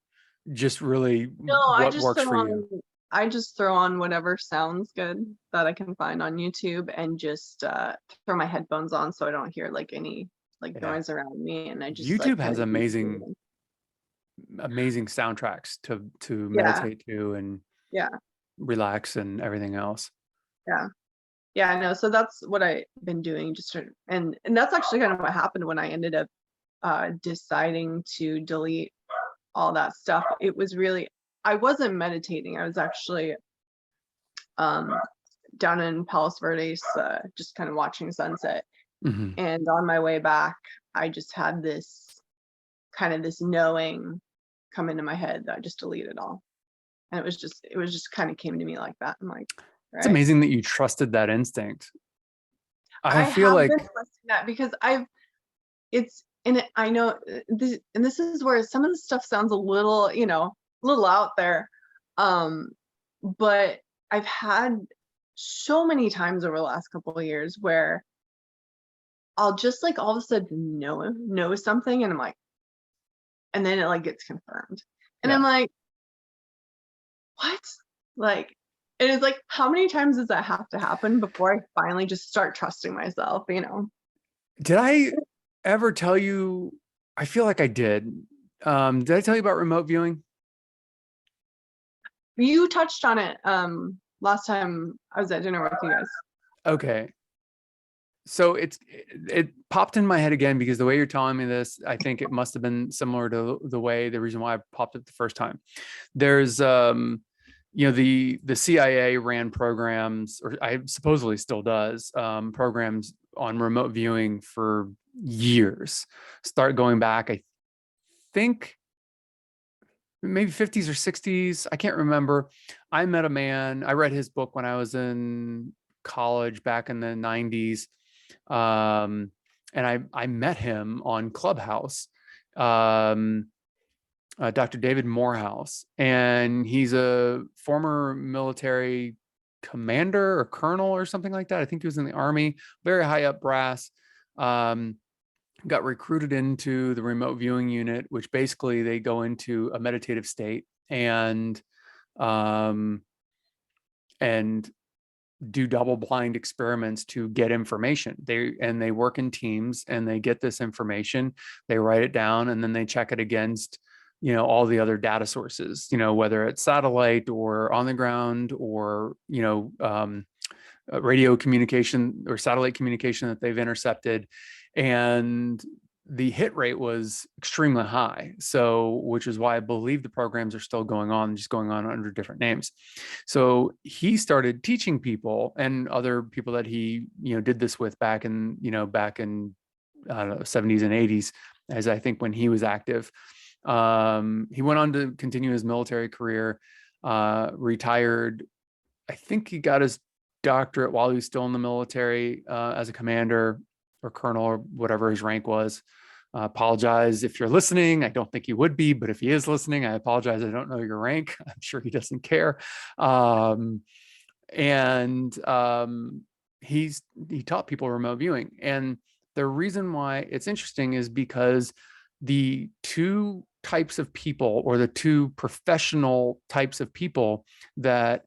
just really no, what works for you? I just throw on whatever sounds good that I can find on YouTube, and just throw my headphones on so I don't hear like any like Yeah. noise around me, and I just like YouTube kind has of amazing soundtracks to yeah, meditate to and yeah, relax and everything else. yeah. Yeah, I know. So that's what I've been doing, just to, and that's actually kind of what happened when I ended up deciding to delete all that stuff. It was really, I wasn't meditating. I was actually um down in Palos Verdes, just kind of watching sunset. Hmm. And on my way back, I just had this kind of this knowing come into my head that I just deleted all. And it was just kind of came to me like that. I'm like, It's right. amazing that you trusted that instinct. I I feel have been like, trusting that because it's, and I know and this is where some of the stuff sounds a little, a little out there. Um, but I've had so many times over the last couple of years where I'll just like all of a sudden know something, and I'm like, and then it like gets confirmed. And I'm yeah. like, what? Like, and it's like, how many times does that have to happen before I finally just start trusting myself, Did I ever tell you? I feel like I did. Did I tell you about remote viewing? You touched on it last time I was at dinner with you guys. Okay. So it popped in my head again because the way you're telling me this, I think it must have been similar to the reason why I popped it the first time. There's the CIA ran programs, or I supposedly still does, programs on remote viewing for years. Start going back, I think maybe 50s or 60s. I can't remember. I met a man. I read his book when I was in college back in the 90s. And I met him on Clubhouse, Dr. David Morehouse, and he's a former military commander or colonel or something like that. I think he was in the army, very high up brass. Um, got recruited into the remote viewing unit, which basically they go into a meditative state and um, and do double blind experiments to get information. They work in teams and they get this information, they write it down, and then they check it against all the other data sources, whether it's satellite or on the ground or radio communication or satellite communication that they've intercepted. And the hit rate was extremely high. So, which is why I believe the programs are still going on, just going on under different names. So he started teaching people and other people that he, did this with back in, I don't know, 70s and 80s, as I think when he was active. He went on to continue his military career, retired. I think he got his doctorate while he was still in the military, as a commander or colonel or whatever his rank was. Apologize if you're listening. I don't think he would be, but if he is listening, I apologize. I don't know your rank. I'm sure he doesn't care. And he taught people remote viewing. And the reason why it's interesting is because the two types of people, or the two professional types of people that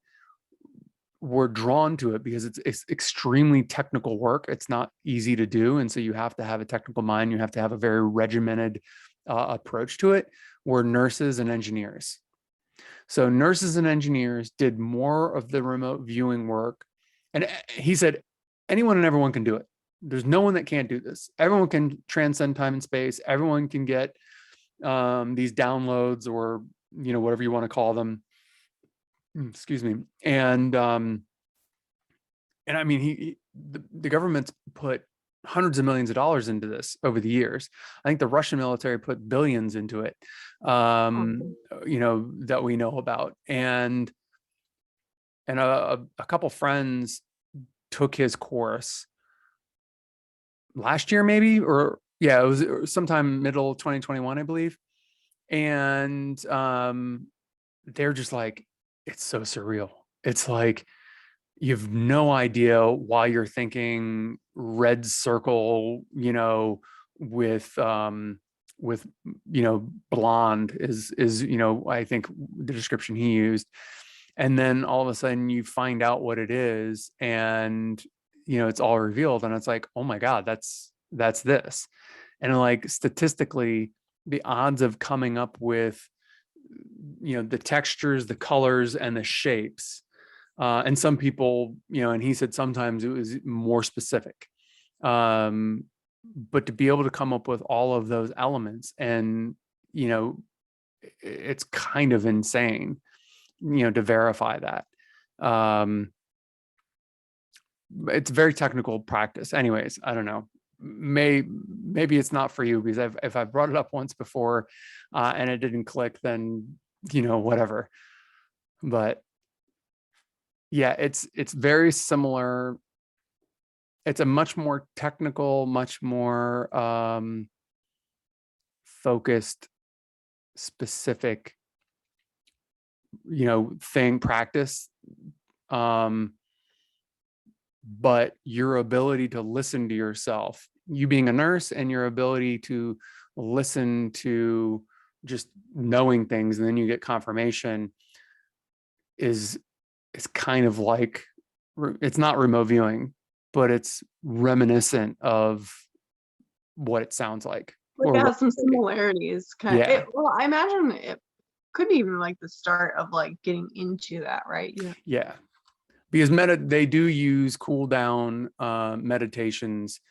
were drawn to it, because it's extremely technical work. It's not easy to do. And so you have to have a technical mind. You have to have a very regimented approach to it, were nurses and engineers. So nurses and engineers did more of the remote viewing work. And he said, anyone and everyone can do it. There's no one that can't do this. Everyone can transcend time and space. Everyone can get these downloads, or, whatever you want to call them. excuse me. And I mean, the government's put hundreds of millions of dollars into this over the years. I think the Russian military put billions into it, Okay. that we know about. And a couple friends took his course last year, maybe, or yeah, it was sometime middle 2021, I believe. And they're just like, it's so surreal. It's like, you've no idea why you're thinking red circle, with blonde is I think the description he used. And then all of a sudden you find out what it is, and it's all revealed, and it's like, oh my God, that's this. And like statistically, the odds of coming up with the textures, the colors, and the shapes, and some people, and he said sometimes it was more specific, but to be able to come up with all of those elements, and it's kind of insane, to verify that. It's very technical practice. Anyways, I don't know. Maybe it's not for you, because if I've brought it up once before, and it didn't click, then whatever. But yeah, it's very similar. It's a much more technical, much more focused, specific, practice. But your ability to listen to yourself, you being a nurse, and your ability to listen to just knowing things, and then you get confirmation, is kind of like, it's not remote viewing, but it's reminiscent of what it sounds like. Like, it has some similarities, Yeah. well, I imagine it could be even, like, the start of, like, getting into that, right? Yeah. Because they do use cool down meditations,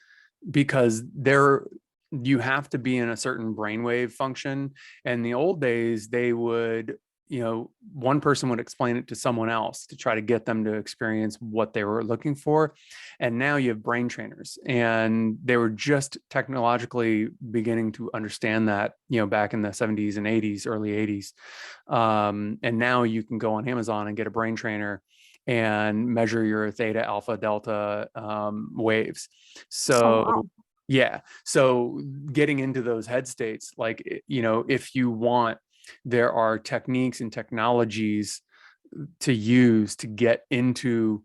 because you have to be in a certain brainwave function. And the old days, they would, one person would explain it to someone else to try to get them to experience what they were looking for. And now you have brain trainers, and they were just technologically beginning to understand that, back in the 70s and 80s, early 80s. And now you can go on Amazon and get a brain trainer and measure your theta, alpha, delta waves. Oh, So wow. yeah, so getting into those head states, like, if you want, there are techniques and technologies to use to get into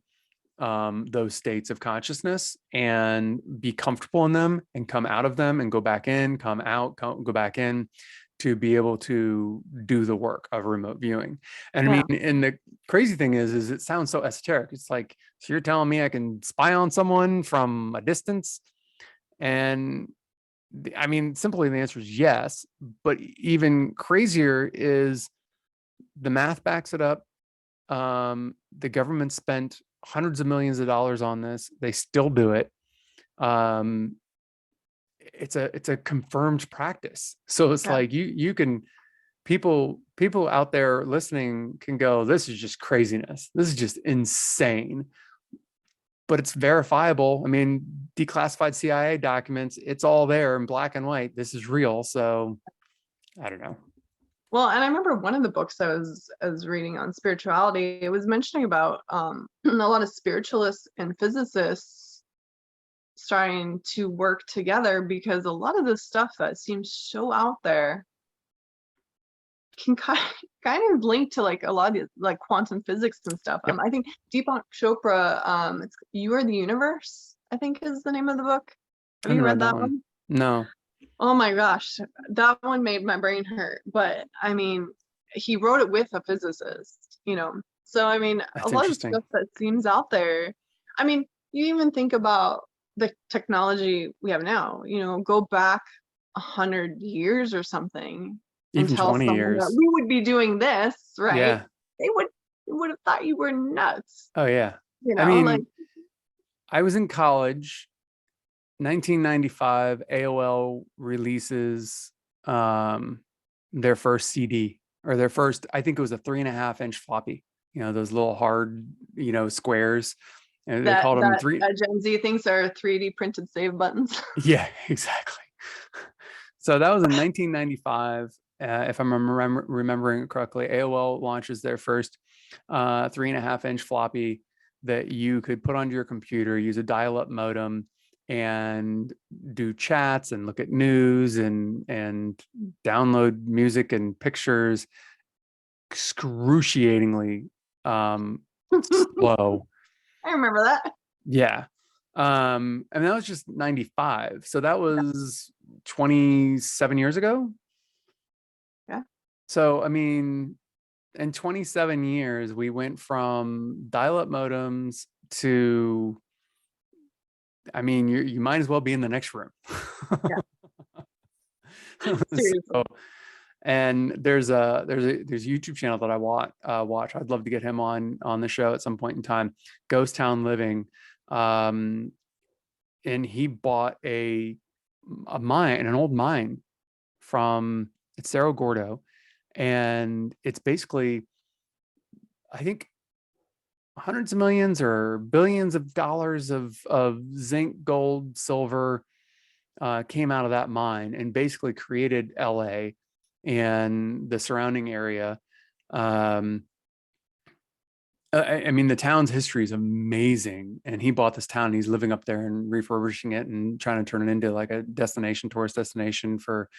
those states of consciousness and be comfortable in them, and come out of them and go back in, come out, go back in, to be able to do the work of remote viewing. And I Yeah. mean, and the crazy thing is it sounds so esoteric. It's like, so you're telling me I can spy on someone from a distance? And I mean, simply the answer is yes. But even crazier is the math backs it up. The government spent hundreds of millions of dollars on this. They still do it. It's a confirmed practice. So it's Yeah. like, you can, people out there listening can go, this is just craziness. This is just insane. But it's verifiable. I mean, declassified CIA documents, it's all there in black and white. This is real. So I don't know. Well, and I remember one of the books I was reading on spirituality, it was mentioning about, a lot of spiritualists and physicists starting to work together, because a lot of the stuff that seems so out there can kind of link to, like, a lot of, like, quantum physics and stuff. Yep. I think Deepak Chopra, it's You Are the Universe, I think is the name of the book. I Have haven't you read read that that one. one? No. Oh my gosh, that one made my brain hurt. But I mean, he wrote it with a physicist, you know. So I mean, a That's lot of interesting. stuff that seems out there. I mean, you even think about the technology we have now, go back 100 years or something and Even tell 20 someone that years. we would be doing this, right? Yeah. They would have thought you were nuts, Oh yeah. you I know, like, mean, I was in college, 1995. AOL releases their first CD, or their first, I think it was a 3.5-inch floppy. those little hard, squares. And they That called them that three. that Gen Z thinks are 3D printed save buttons. Yeah, exactly. So that was in 1995. If I'm remembering it correctly, AOL launches their first 3.5-inch floppy that you could put onto your computer, use a dial-up modem, and do chats and look at news and download music and pictures excruciatingly slow. I remember that. Yeah. And that was just 95. So that was 27 years ago. Yeah. So, I mean, in 27 years, we went from dial-up modems to, I mean, you might as well be in the next room. Yeah. Seriously. So, and there's a YouTube channel that I watch. I'd love to get him on the show at some point in time. Ghost Town Living. And he bought a mine, an old mine from Cerro Gordo, and it's basically, I think, hundreds of millions or billions of dollars of zinc, gold, silver came out of that mine and basically created LA and the surrounding area. I mean, the town's history is amazing, and he bought this town. He's living up there and refurbishing it and trying to turn it into like a tourist destination for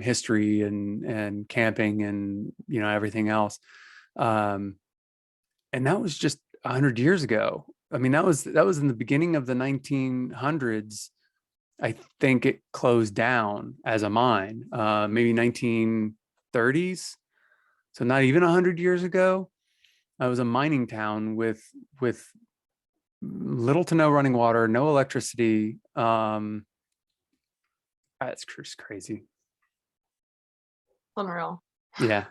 history and camping and everything else. And that was just 100 years ago. I mean, that was in the beginning of the 1900s. I think it closed down as a mine, maybe 1930s. So not even 100 years ago. I was a mining town with little to no running water, no electricity. That's just crazy. Unreal. Yeah.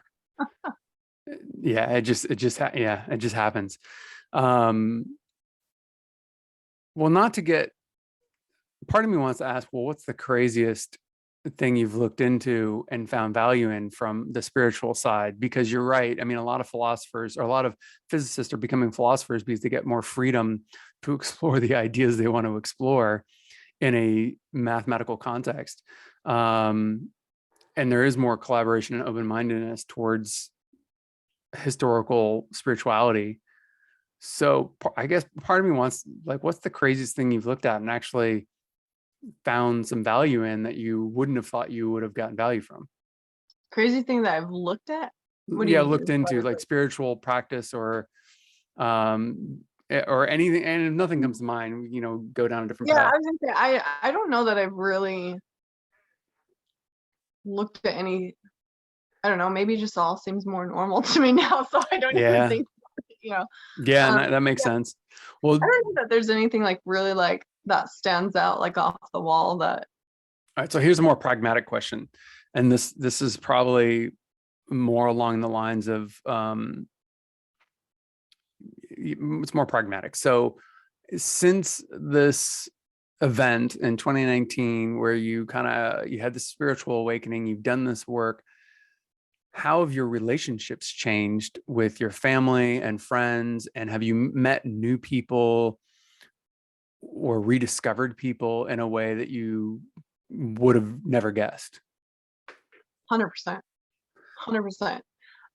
Yeah, it just happens. Well, not to get, part of me wants to ask, well, what's the craziest thing you've looked into and found value in from the spiritual side? Because you're right. I mean, a lot of philosophers or a lot of physicists are becoming philosophers because they get more freedom to explore the ideas they want to explore in a mathematical context. And there is more collaboration and open-mindedness towards historical spirituality. So I guess part of me wants, like, what's the craziest thing you've looked at and actually found some value in that you wouldn't have thought you would have gotten value from? Crazy thing that I've looked at? What do you Yeah, mean? looked into, like, spiritual practice or anything. And if nothing comes to mind, go down a different Yeah, path. I was gonna say I don't know that I've really looked at any. I don't know, maybe it just all seems more normal to me now, so I don't even Yeah. think, Yeah, and that makes yeah, sense. Well, I don't know that there's anything like really like that stands out like off the wall that. all right, so here's a more pragmatic question, and this is probably more along the lines of it's more pragmatic. So since this event in 2019 where you had this spiritual awakening, you've done this work, how have your relationships changed with your family and friends? And have you met new people or rediscovered people in a way that you would have never guessed? 100%. 100%.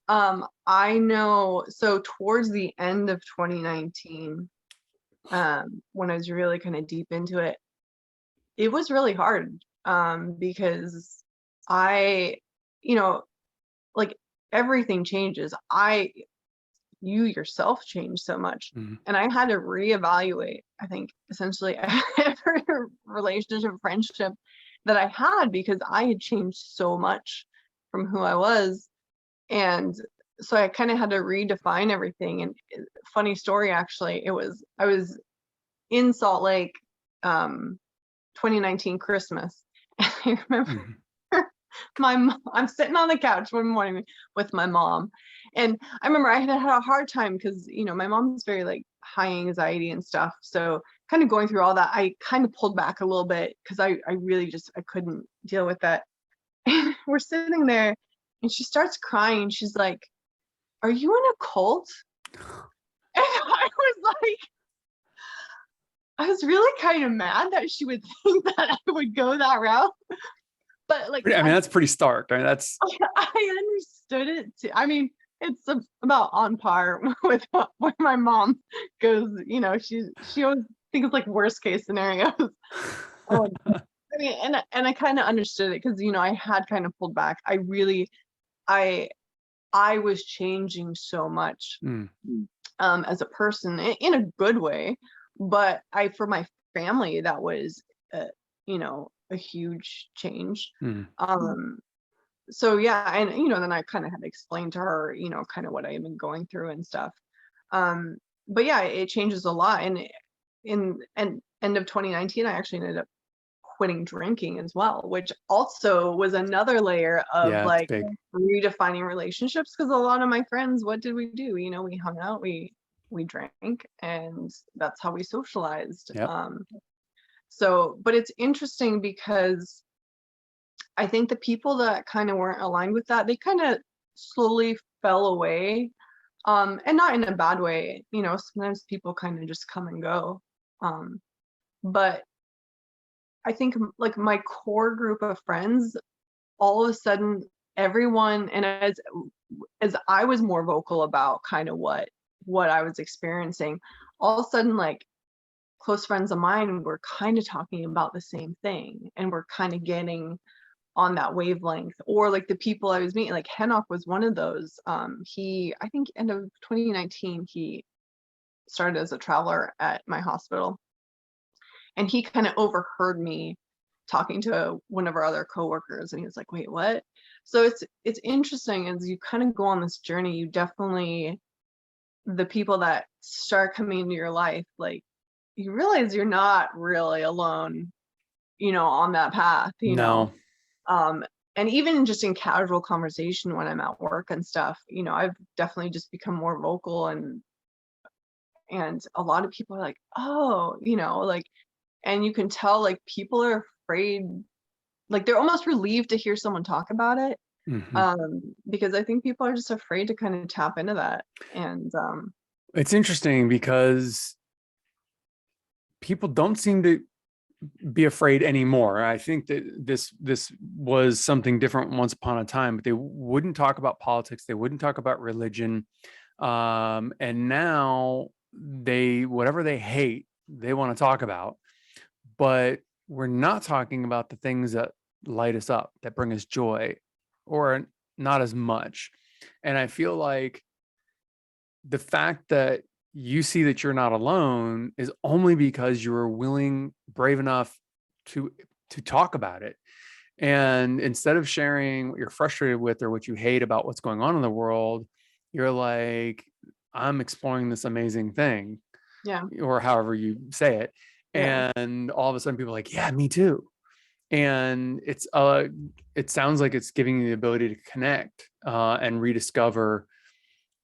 I know, so towards the end of 2019, when I was really kind of deep into it, it was really hard, because I, like everything changes. You yourself change so much. Mhm. And I had to reevaluate, I think, essentially every relationship, friendship that I had because I had changed so much from who I was. And so I kind of had to redefine everything. And funny story, actually, I was in Salt Lake, 2019 Christmas. And I remember Mhm. I'm sitting on the couch one morning with my mom, and I remember I had a hard time because my mom's very like high anxiety and stuff, so kind of going through all that I kind of pulled back a little bit because I really just I couldn't deal with that. And we're sitting there and she starts crying. She's like, are you in a cult? And I was really kind of mad that she would think that I would go that route. But like, I mean, that's pretty stark. I mean, that's, I understood it too. I mean, it's about on par with where my mom goes. You know, she always thinks like worst case scenarios. I mean, and I kind of understood it because, you know, I had kind of pulled back. I I was changing so much as a person in a good way, but for my family that was you know, a huge change. So yeah, and you know, then I kind of had to explain to her, you know, kind of what I had been going through and stuff. But yeah, it changes a lot. And in end of 2019, I actually ended up quitting drinking as well, which also was another layer of yeah, it's like big. redefining relationships, because a lot of my friends, what did we do? You know, we hung out, we drank, and that's how we socialized. Yep. So, but it's interesting because I think the people that kind of weren't aligned with that, they kind of slowly fell away. And not in a bad way, you know, sometimes people kind of just come and go. But I think like my core group of friends, all of a sudden, everyone, and as I was more vocal about kind of what I was experiencing, all of a sudden, like close friends of mine were kind of talking about the same thing, and we're kind of getting on that wavelength. Or like the people I was meeting, like Henok was one of those. He, I think end of 2019, he started as a traveler at my hospital, and he kind of overheard me talking to one of our other coworkers, and he was like, wait, what? So it's interesting as you kind of go on this journey, you definitely, the people that start coming into your life, like you realize you're not really alone, you know, on that path, you know. No. And even just in casual conversation when I'm at work and stuff, you know, I've definitely just become more vocal, and a lot of people are like, oh, you know, like, and you can tell like people are afraid, like they're almost relieved to hear someone talk about it. Because I think people are just afraid to kind of tap into that. And It's interesting because people don't seem to be afraid anymore. I think that this was something different once upon a time, but they wouldn't talk about politics. They wouldn't talk about religion. And now whatever they hate, they want to talk about, but we're not talking about the things that light us up, that bring us joy, or not as much. And I feel like the fact that you see that you're not alone is only because you were brave enough to talk about it. And instead of sharing what you're frustrated with or what you hate about what's going on in the world, you're like, I'm exploring this amazing thing, yeah, or however you say it. yeah, And all of a sudden people are like, yeah, me too. And it sounds like it's giving you the ability to connect and rediscover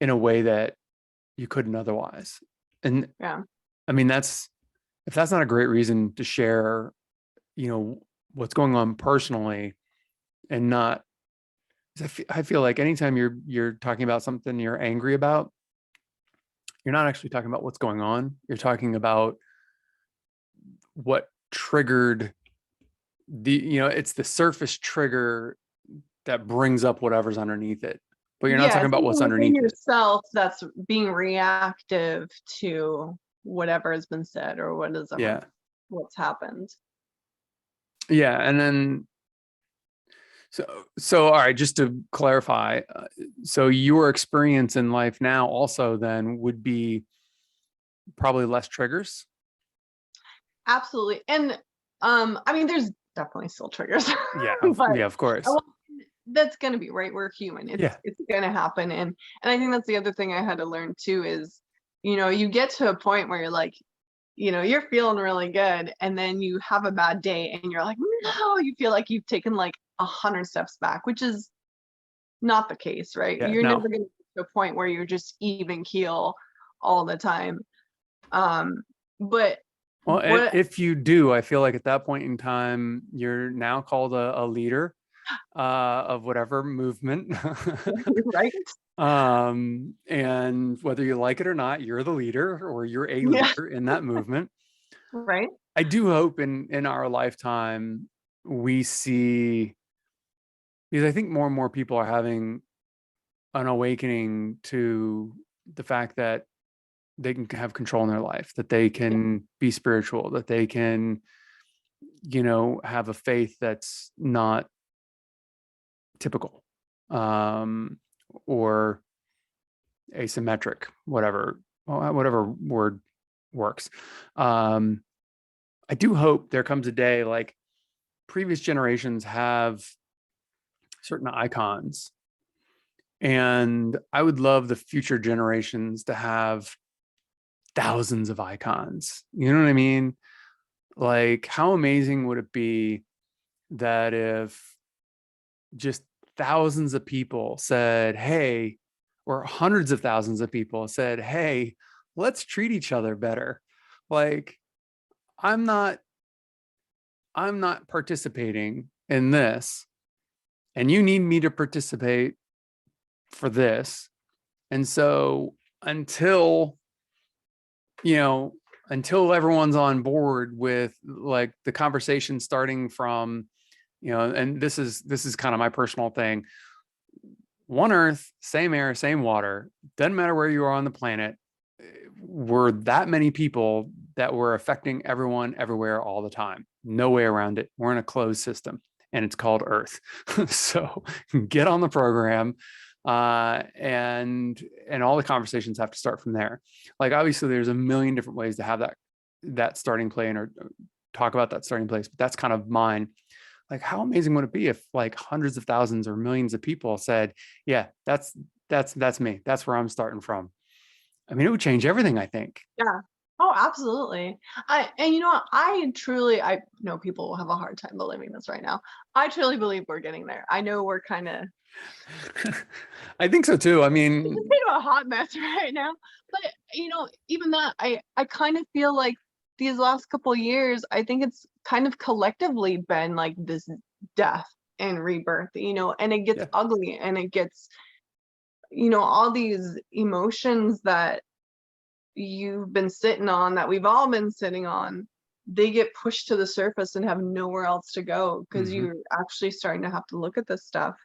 in a way that you couldn't otherwise. And yeah. I mean, if that's not a great reason to share, you know, what's going on personally, and not, I feel like anytime you're talking about something you're angry about, you're not actually talking about what's going on. You're talking about what triggered it's the surface trigger that brings up whatever's underneath it. But you're not Yeah, talking it's about what's something within underneath it. yourself that's being reactive to whatever has been said or Yeah. what's happened. Yeah. And then, so all right, just to clarify, so your experience in life now also then would be probably less triggers. Absolutely. And I mean, there's definitely still triggers, Yeah. but Yeah, of course. that's going to be right. We're human. Yeah. It's going to happen. And I think that's the other thing I had to learn too is, you know, you get to a point where you're like, you know, you're feeling really good, and then you have a bad day and you're like, no, you feel like you've taken like 100 steps back, which is not the case, right? Yeah. You're No. never going to get to a point where you're just even keel all the time. But Well, what if you do, I feel like at that point in time, you're now called a leader. of whatever movement. Right? And whether you like it or not, you're the leader or you're a Yeah. leader in that movement. Right. I do hope in our lifetime we see, because I think more and more people are having an awakening to the fact that they can have control in their life, that they Yeah. can be spiritual, that they can, have a faith that's not typical, or asymmetric, whatever word works. I do hope there comes a day like previous generations have certain icons, and I would love the future generations to have thousands of icons. You know what I mean? Like, how amazing would it be that if just thousands of people said, hey, or hundreds of thousands of people said, hey, let's treat each other better. Like, I'm not I'm not participating in this, and you need me to participate for this. And so until, you know, until everyone's on board with like the conversation starting from, and this is kind of my personal thing. One earth, same air, same water, doesn't matter where you are on the planet. We're that many people that we're affecting everyone everywhere all the time. No way around it. We're in a closed system and it's called Earth. So get on the program, and all the conversations have to start from there. Like, obviously there's a million different ways to have that starting place, or talk about that starting place, but that's kind of mine. Like, how amazing would it be if like hundreds of thousands or millions of people said, yeah, that's me, that's where I'm starting from. I mean, it would change everything, I think. Yeah. Oh, absolutely. And you know what? I know people will have a hard time believing this right now. I truly believe we're getting there. I know we're kind of I think so too. I it's mean, a bit of a hot mess right now, but even that, I kind of feel like these last couple years, I think it's kind of collectively been like this death and rebirth, and it gets yeah. ugly and it gets, all these emotions that you've been sitting on, that we've all been sitting on, they get pushed to the surface and have nowhere else to go because Hmm. you're actually starting to have to look at this stuff.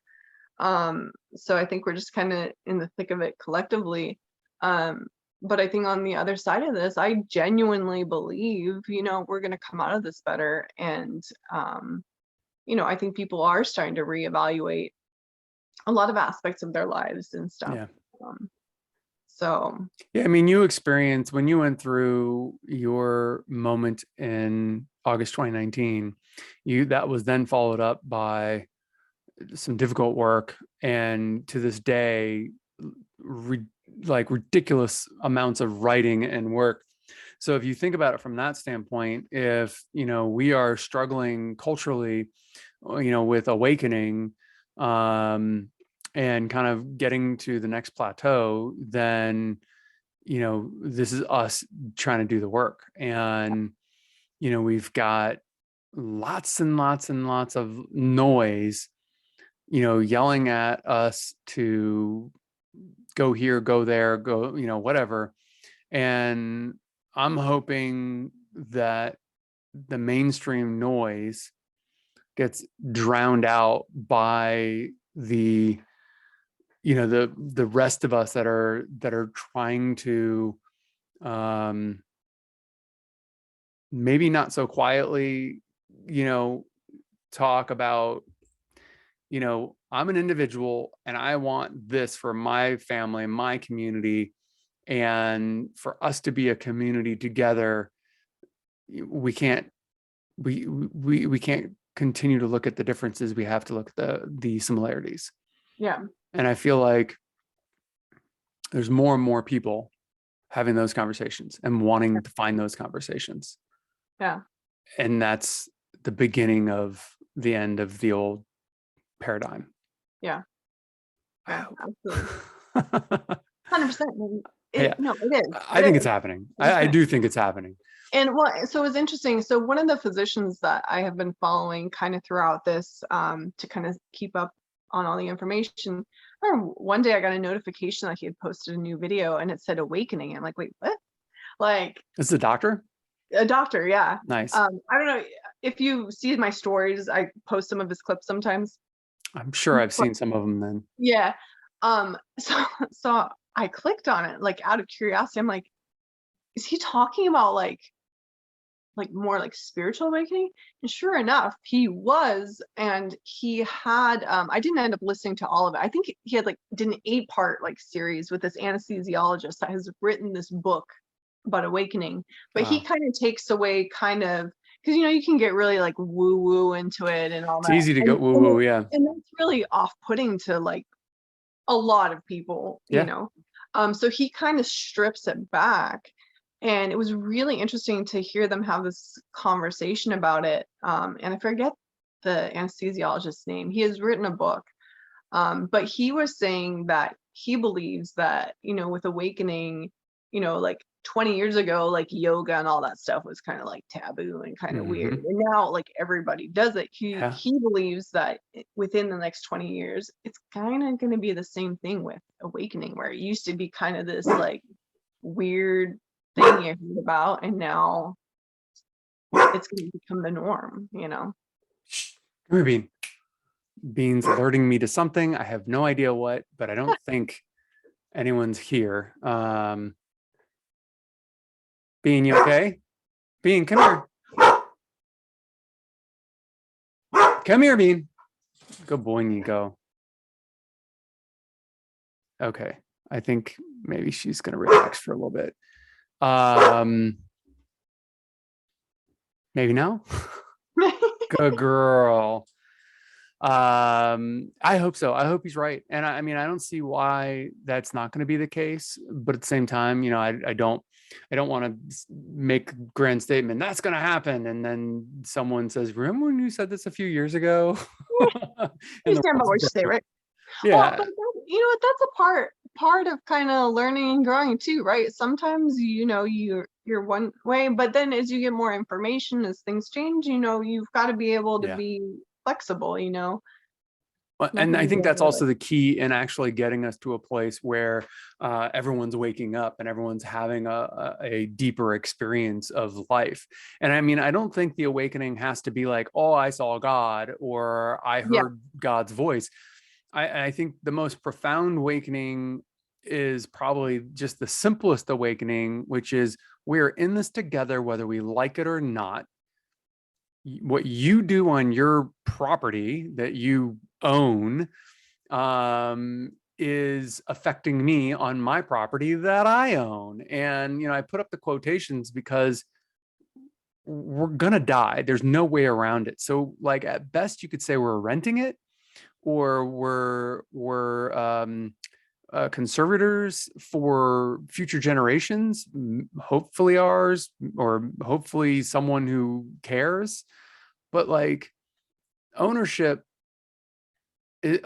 So I think we're just kind of in the thick of it collectively. Um, but I think on the other side of this, I genuinely believe, we're going to come out of this better. And, I think people are starting to reevaluate a lot of aspects of their lives and stuff. Yeah. Um, so Yeah. I mean, you experienced when you went through your moment in August 2019, that was then followed up by some difficult work. And to this day, re, like ridiculous amounts of writing and work. So if you think about it from that standpoint, if, we are struggling culturally, with awakening, and kind of getting to the next plateau, then, this is us trying to do the work. And, we've got lots and lots and lots of noise, yelling at us to go here, go there, go, whatever. And I'm hoping that the mainstream noise gets drowned out by the rest of us that are trying to, um maybe not so quietly, talk about, I'm an individual and I want this for my family, my community. And for us to be a community together, we can't we can't continue to look at the differences. We have to look at the similarities. yeah, And I feel like there's more and more people having those conversations and wanting to find those conversations. yeah, And that's the beginning of the end of the old paradigm. yeah, I yeah, hope. absolutely. 100%. Yeah, No, it is. I It think it's is. happening. It is I happening. do think it's happening. And well, so it was interesting. So one of the physicians that I have been following kind of throughout this, to kind of keep up on all the information. I remember one day I got a notification that he had posted a new video and it said awakening. I'm like, wait, what? Like This is a doctor. a doctor, yeah. Nice. I don't know if you see my stories, I post some of his clips sometimes. I'm sure I've seen some of them then. Yeah. So so I clicked on it like out of curiosity. I'm like, is he talking about like more like spiritual awakening? And sure enough, he was, and he had I didn't end up listening to all of it. I think he had like did an 8-part like series with this anesthesiologist that has written this book about awakening. But he Wow. kind of takes away kind of because you can get really like woo woo into it and all It's that. easy to go woo woo. Yeah. And that's really off-putting to like a lot of people, Yeah. So he kind of strips it back. And it was really interesting to hear them have this conversation about it. And I forget the anesthesiologist's name. He has written a book, but he was saying that he believes that, with awakening, like 20 years ago, like yoga and all that stuff was kind of like taboo and kind of weird. Hmm. And now like everybody does it. He Yeah. he believes that within the next 20 years, it's kind of going to be the same thing with awakening, where it used to be kind of this like weird thing you heard about, and now it's going to become the norm. Shh. Come here, Bean. Bean's alerting me to something. I have no idea what, but I don't think anyone's here. Bean, you okay? Bean, come here. Come here, Bean. Good boy, you go. Okay. I think maybe she's gonna relax for a little bit. Maybe now. Good girl. I hope so. I hope he's right. And I mean, I don't see why that's not going to be the case. But at the same time, I don't want to make a grand statement that's going to happen, and then someone says, "Remember when you said this a few years ago?" You And the stand by world's what you say, different. right? Well, Yeah, but you know what? That's a part of kind of learning and growing too, right? Sometimes you're one way, but then as you get more information, as things change, you've got to be able to yeah. be flexible. And I Nothing's think that's ever also like the key in actually getting us to a place where everyone's waking up and everyone's having a deeper experience of life. And I mean, I don't think the awakening has to be like, oh, I saw God or I yeah, heard God's voice. I think the most profound awakening is probably just the simplest awakening, which is we're in this together, whether we like it or not. What you do on your property that you own is affecting me on my property that I own. And, I put up the quotations because we're going to die. There's no way around it. So like at best you could say we're renting it, or we're conservators for future generations, hopefully ours, or hopefully someone who cares. But like ownership,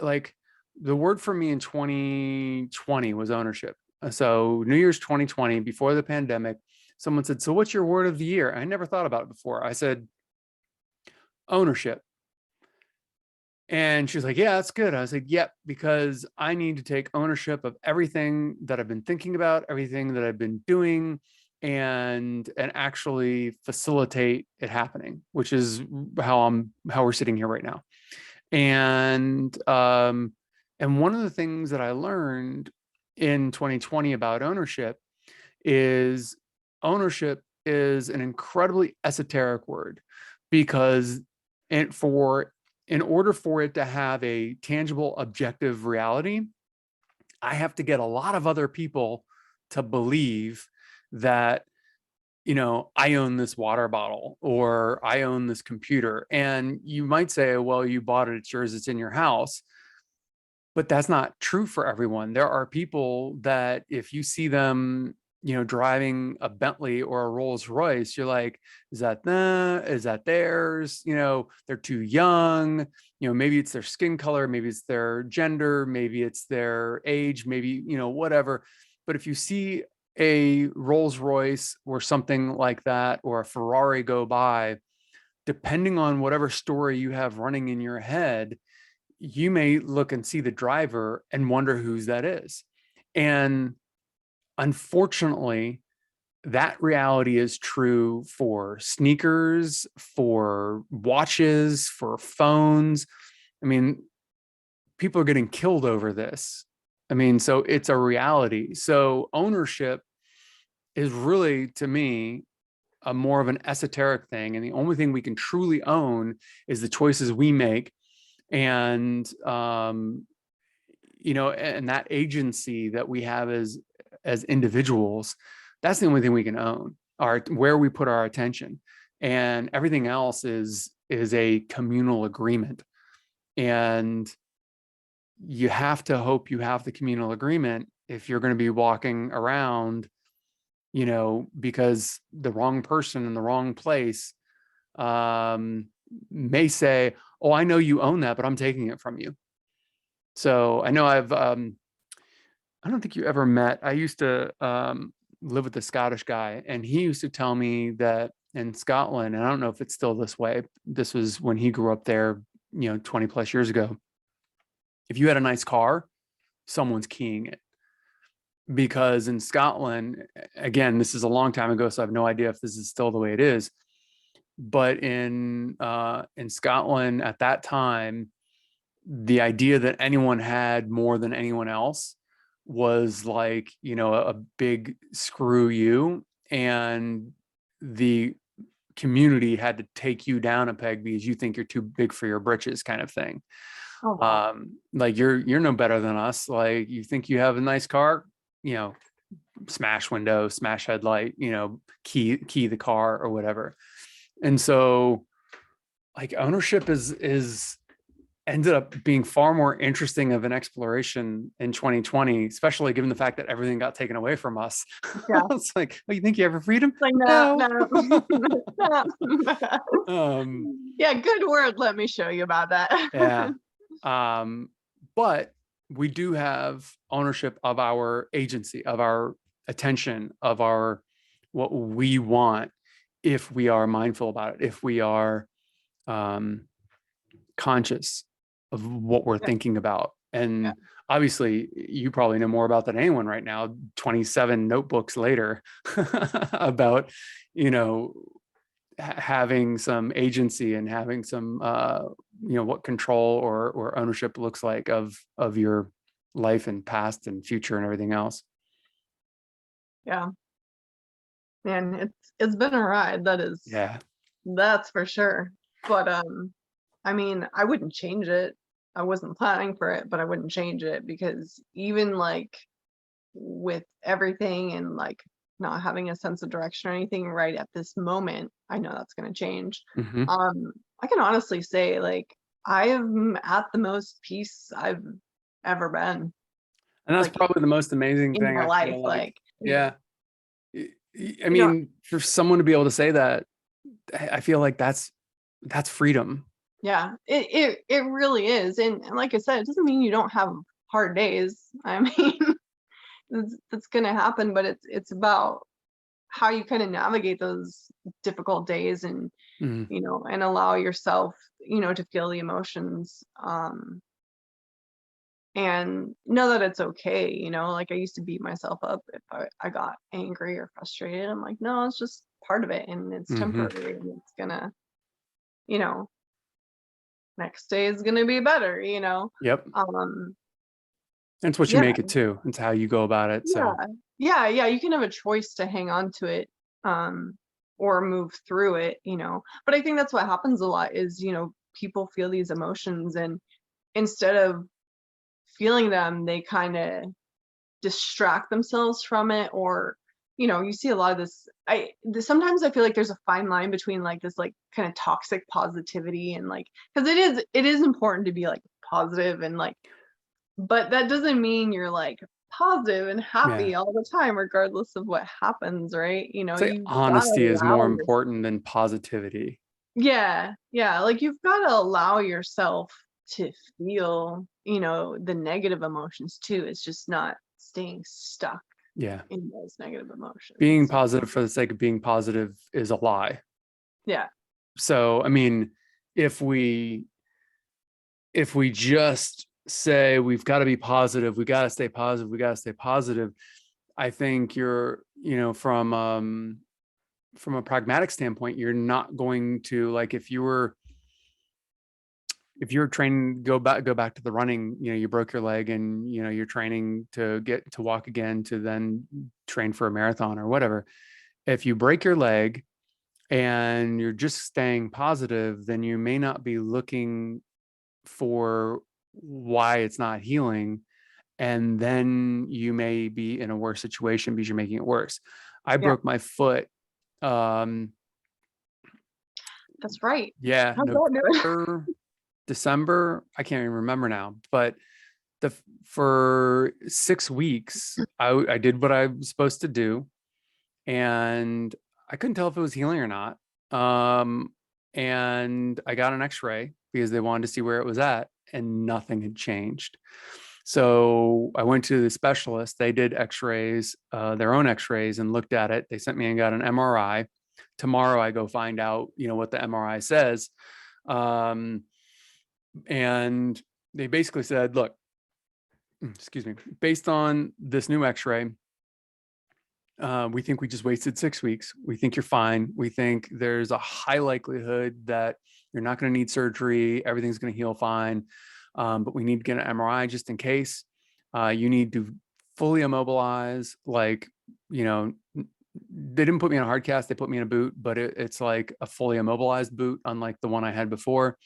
like the word for me in 2020 was ownership. So New Year's 2020, before the pandemic, someone said, "So what's your word of the year?" I never thought about it before. I said, "Ownership." And she's like, "Yeah, that's good." I was like, "Yep, because I need to take ownership of everything that I've been thinking about, everything that I've been doing, and actually facilitate it happening," which is how we're sitting here right now. And one of the things that I learned in 2020 about ownership is an incredibly esoteric word, because it for in order for it to have a tangible objective reality, I have to get a lot of other people to believe that I own this water bottle or I own this computer. And you might say, well, you bought it, it's yours, it's in your house. But that's not true for everyone. There are people that if you see them, driving a Bentley or a Rolls Royce, you're like, is that theirs? They're too young. Maybe it's their skin color, maybe it's their gender, maybe it's their age, maybe, whatever. But if you see a Rolls Royce or something like that, or a Ferrari go by, depending on whatever story you have running in your head, you may look and see the driver and wonder whose that is. And unfortunately, that reality is true for sneakers, for watches, for phones. I mean, people are getting killed over this. I mean, so it's a reality. So ownership is really, to me, a more of an esoteric thing. And the only thing we can truly own is the choices we make. And, and that agency that we have as individuals, that's the only thing we can own, where we put our attention. And everything else is a communal agreement. And you have to hope you have the communal agreement if you're going to be walking around, because the wrong person in the wrong place may say, oh, I know you own that, but I'm taking it from you. So I know I don't think you ever met, I used to live with a Scottish guy, and he used to tell me that in Scotland, and I don't know if it's still this way, this was when he grew up there, 20 plus years ago. If you had a nice car, someone's keying it. Because in Scotland, again, this is a long time ago, so I have no idea if this is still the way it is. But in Scotland at that time, the idea that anyone had more than anyone else was like, a big screw you, and the community had to take you down a peg because you think you're too big for your britches, kind of thing. Oh, wow. Like you're no better than us. Like, you think you have a nice car, smash window, smash headlight, key the car or whatever. And so like ownership is ended up being far more interesting of an exploration in 2020, especially given the fact that everything got taken away from us. Yeah. It's like, oh, you think you have freedom? Like, no. Yeah, good word. Let me show you about that. Yeah. But we do have ownership of our agency, of our attention, of our what we want, if we are mindful about it, if we are conscious of what we're thinking about. And obviously you probably know more about that than anyone right now, 27 notebooks later, about having some agency and having some what control or ownership looks like of your life and past and future and everything else. Yeah. Man, it's been a ride. That's for sure. But I mean, I wouldn't change it. I wasn't planning for it, but I wouldn't change it, because even like with everything and like not having a sense of direction or anything right at this moment, I know that's going to change. Mm-hmm. I can honestly say, like, I am at the most peace I've ever been. And that's like, probably the most amazing in thing. my I life. feel like, yeah. I You know, mean, for someone to be able to say that, I feel like that's freedom. yeah, it really is. And like I said, it doesn't mean you don't have hard days. I mean, that's gonna happen, but it's about how you kind of navigate those difficult days, and Mm. and allow yourself to feel the emotions, and know that it's okay. Like, I used to beat myself up if I got angry or frustrated. I'm like, no, it's just part of it, and it's Mm-hmm. temporary, and it's gonna, next day is gonna be better. Yep. um That's what you yeah, make it too. It's how you go about it. yeah, So yeah, you can have a choice to hang on to it, or move through it. But I think that's what happens a lot is, people feel these emotions, and instead of feeling them, they kind of distract themselves from it. Or you see a lot of this. Sometimes I feel like there's a fine line between like this, like, kind of toxic positivity, and like, because it is important to be like positive, and like, but that doesn't mean you're like positive and yeah, happy all the time regardless of what happens, right? say You've got to honesty is allow more your important than positivity. yeah, like, you've got to allow yourself to feel the negative emotions too. It's just not staying stuck Yeah. in those negative emotions. Being positive for the sake of being positive is a lie. Yeah. So, I mean, if we just say we've got to be positive, we got to stay positive, we got to stay positive, I think you're, from a pragmatic standpoint, you're not going to, like, if you're training, go back to the running, you broke your leg and, you're training to get to walk again, to then train for a marathon or whatever. If you break your leg and you're just staying positive, then you may not be looking for why it's not healing. And then you may be in a worse situation because you're making it worse. I Yeah. broke my foot. That's right. Yeah. How's that doing? November, December. I can't even remember now, but for 6 weeks, I did what I was supposed to do, and I couldn't tell if it was healing or not. And I got an X-ray because they wanted to see where it was at, and nothing had changed. So I went to the specialist. They did X-rays, their own X-rays, and looked at it. They sent me and got an MRI. Tomorrow I go find out, what the MRI says. And they basically said, look, excuse me, based on this new X-ray, we think we just wasted 6 weeks. We think you're fine. We think there's a high likelihood that you're not going to need surgery. Everything's going to heal fine. But we need to get an MRI just in case. You need to fully immobilize, like, they didn't put me in a hard cast. They put me in a boot, but it's like a fully immobilized boot, unlike the one I had before.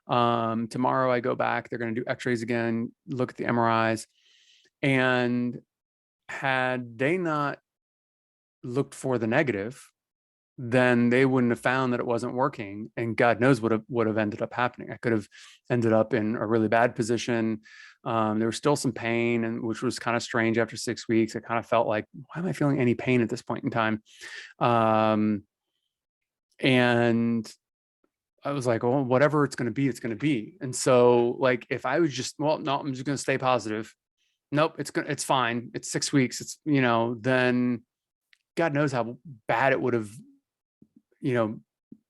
Tomorrow I go back. They're going to do X-rays again, look at the MRIs. And had they not looked for the negative, then they wouldn't have found that it wasn't working, and God knows what would have ended up happening. I could have ended up in a really bad position. There was still some pain, and which was kind of strange. After 6 weeks, I kind of felt like, why am I feeling any pain at this point in time? And I was like, oh, whatever it's going to be, it's going to be. And so, like, if I was just, well, no, I'm just going to stay positive. Nope, it's fine. It's 6 weeks. It's, then God knows how bad it would have,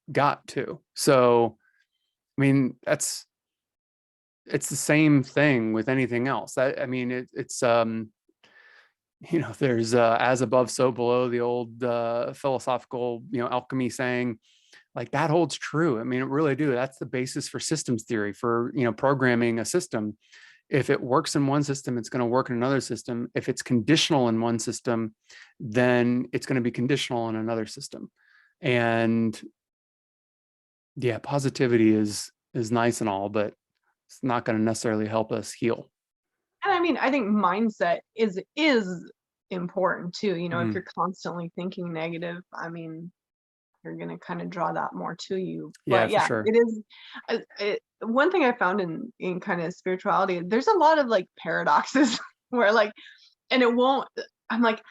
got to. So, I mean, it's the same thing with anything else. I mean, it's there's as above, so below, the old philosophical, alchemy saying, like, that holds true. I mean, it really do. That's the basis for systems theory, for, programming a system. If it works in one system, it's going to work in another system. If it's conditional in one system, then it's going to be conditional in another system. And yeah, positivity is nice and all, but it's not going to necessarily help us heal. And I mean, I think mindset is important too. If you're constantly thinking negative, I mean, you're going to kind of draw that more to you. Yeah, But for yeah, sure. it is. One thing I found in kind of spirituality, there's a lot of like paradoxes where like, and it won't, I'm like,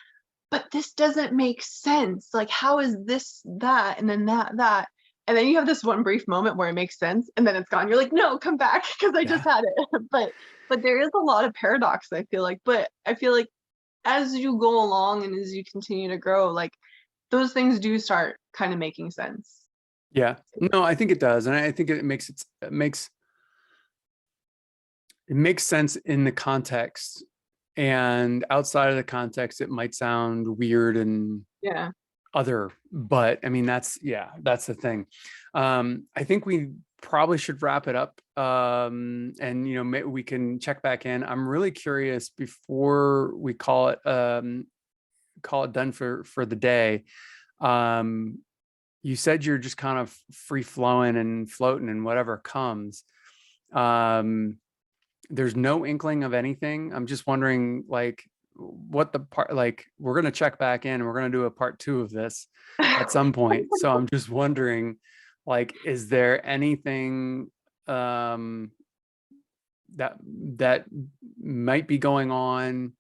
but this doesn't make sense. Like, how is this that? And then that. And then you have this one brief moment where it makes sense, and then it's gone. You're like, no, come back, because I just had it. But there is a lot of paradox, I feel like. But I feel like as you go along and as you continue to grow, like, those things do start kind of making sense. Yeah, no, I think it does. And I think it makes sense in the context, and outside of the context, it might sound weird and Yeah. other, but I mean, that's the thing. I think we probably should wrap it up. And we can check back in. I'm really curious, before we call it done for the day. You said you're just kind of free flowing and floating and whatever comes. There's no inkling of anything. I'm just wondering, like, what the part, like, we're going to check back in and we're going to do a part 2 of this at some point. So I'm just wondering, like, is there anything that might be going on?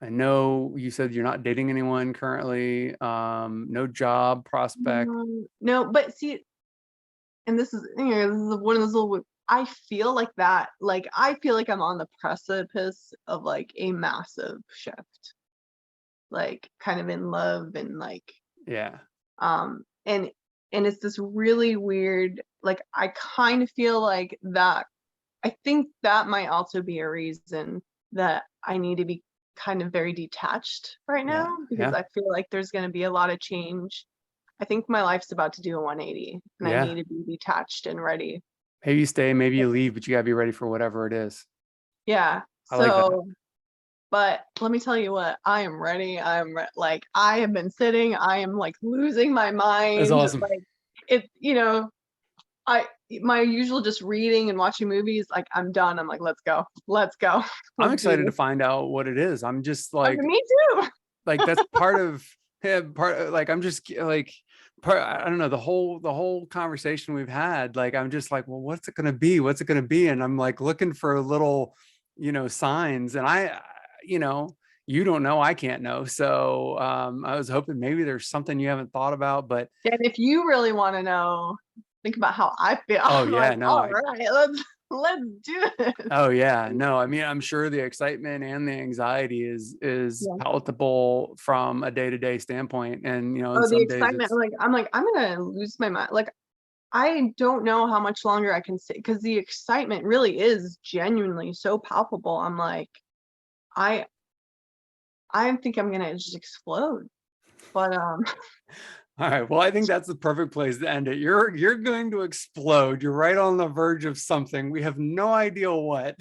I know you said you're not dating anyone currently, no job prospect. No, but see, and this is one of those little, I feel like that, like, I feel like I'm on the precipice of like a massive shift. like kind of in love and like Yeah. and it's this really weird, like I kind of feel like that I think that might also be a reason that I need to be kind of very detached right Yeah. now, because Yeah. I feel like there's going to be a lot of change. I think my life's about to do a 180 and I Yeah. need to be detached and ready. Maybe you stay, maybe you leave, but you gotta be ready for whatever it is. Yeah. I like that. So, but let me tell you what, I am ready. Like, I have been sitting, I am like losing my That's mind. awesome. Like, it, my usual just reading and watching movies, like I'm done. I'm like, let's go. Let's go. I'm Let's do excited to this. find out what it is. I'm just Okay, like, me too. that's part of, yeah, like I'm just like I don't know, the whole conversation we've had, like I'm just like, well, what's it gonna be, and I'm like looking for little signs, and you know you don't know, I can't know, so I was hoping maybe there's something you haven't thought about, but And if you really want to know, think about how I feel. oh I'm yeah, like, no, all right, let's do this. oh yeah, no, I mean, I'm sure the excitement and the anxiety is Yeah. palatable from a day-to-day standpoint, and in Oh, the some days excitement. it's I'm gonna lose my mind. Like, I don't know how much longer I can sit because the excitement really is genuinely so palpable. I'm like, I I think I'm gonna just explode. But all right. Well, I think that's the perfect place to end it. You're going to explode. You're right on the verge of something. We have no idea what.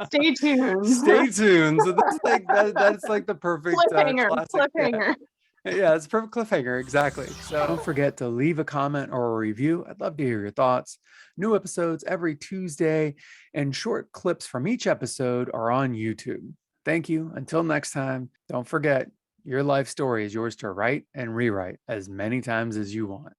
stay tuned. Stay tuned. So that's like that's like the perfect Cliffhanger, classic. Yeah. cliffhanger. Yeah, it's a perfect cliffhanger. Exactly. So don't forget to leave a comment or a review. I'd love to hear your thoughts. New episodes every Tuesday, and short clips from each episode are on YouTube. Thank you. Until next time, don't forget, your life story is yours to write and rewrite as many times as you want.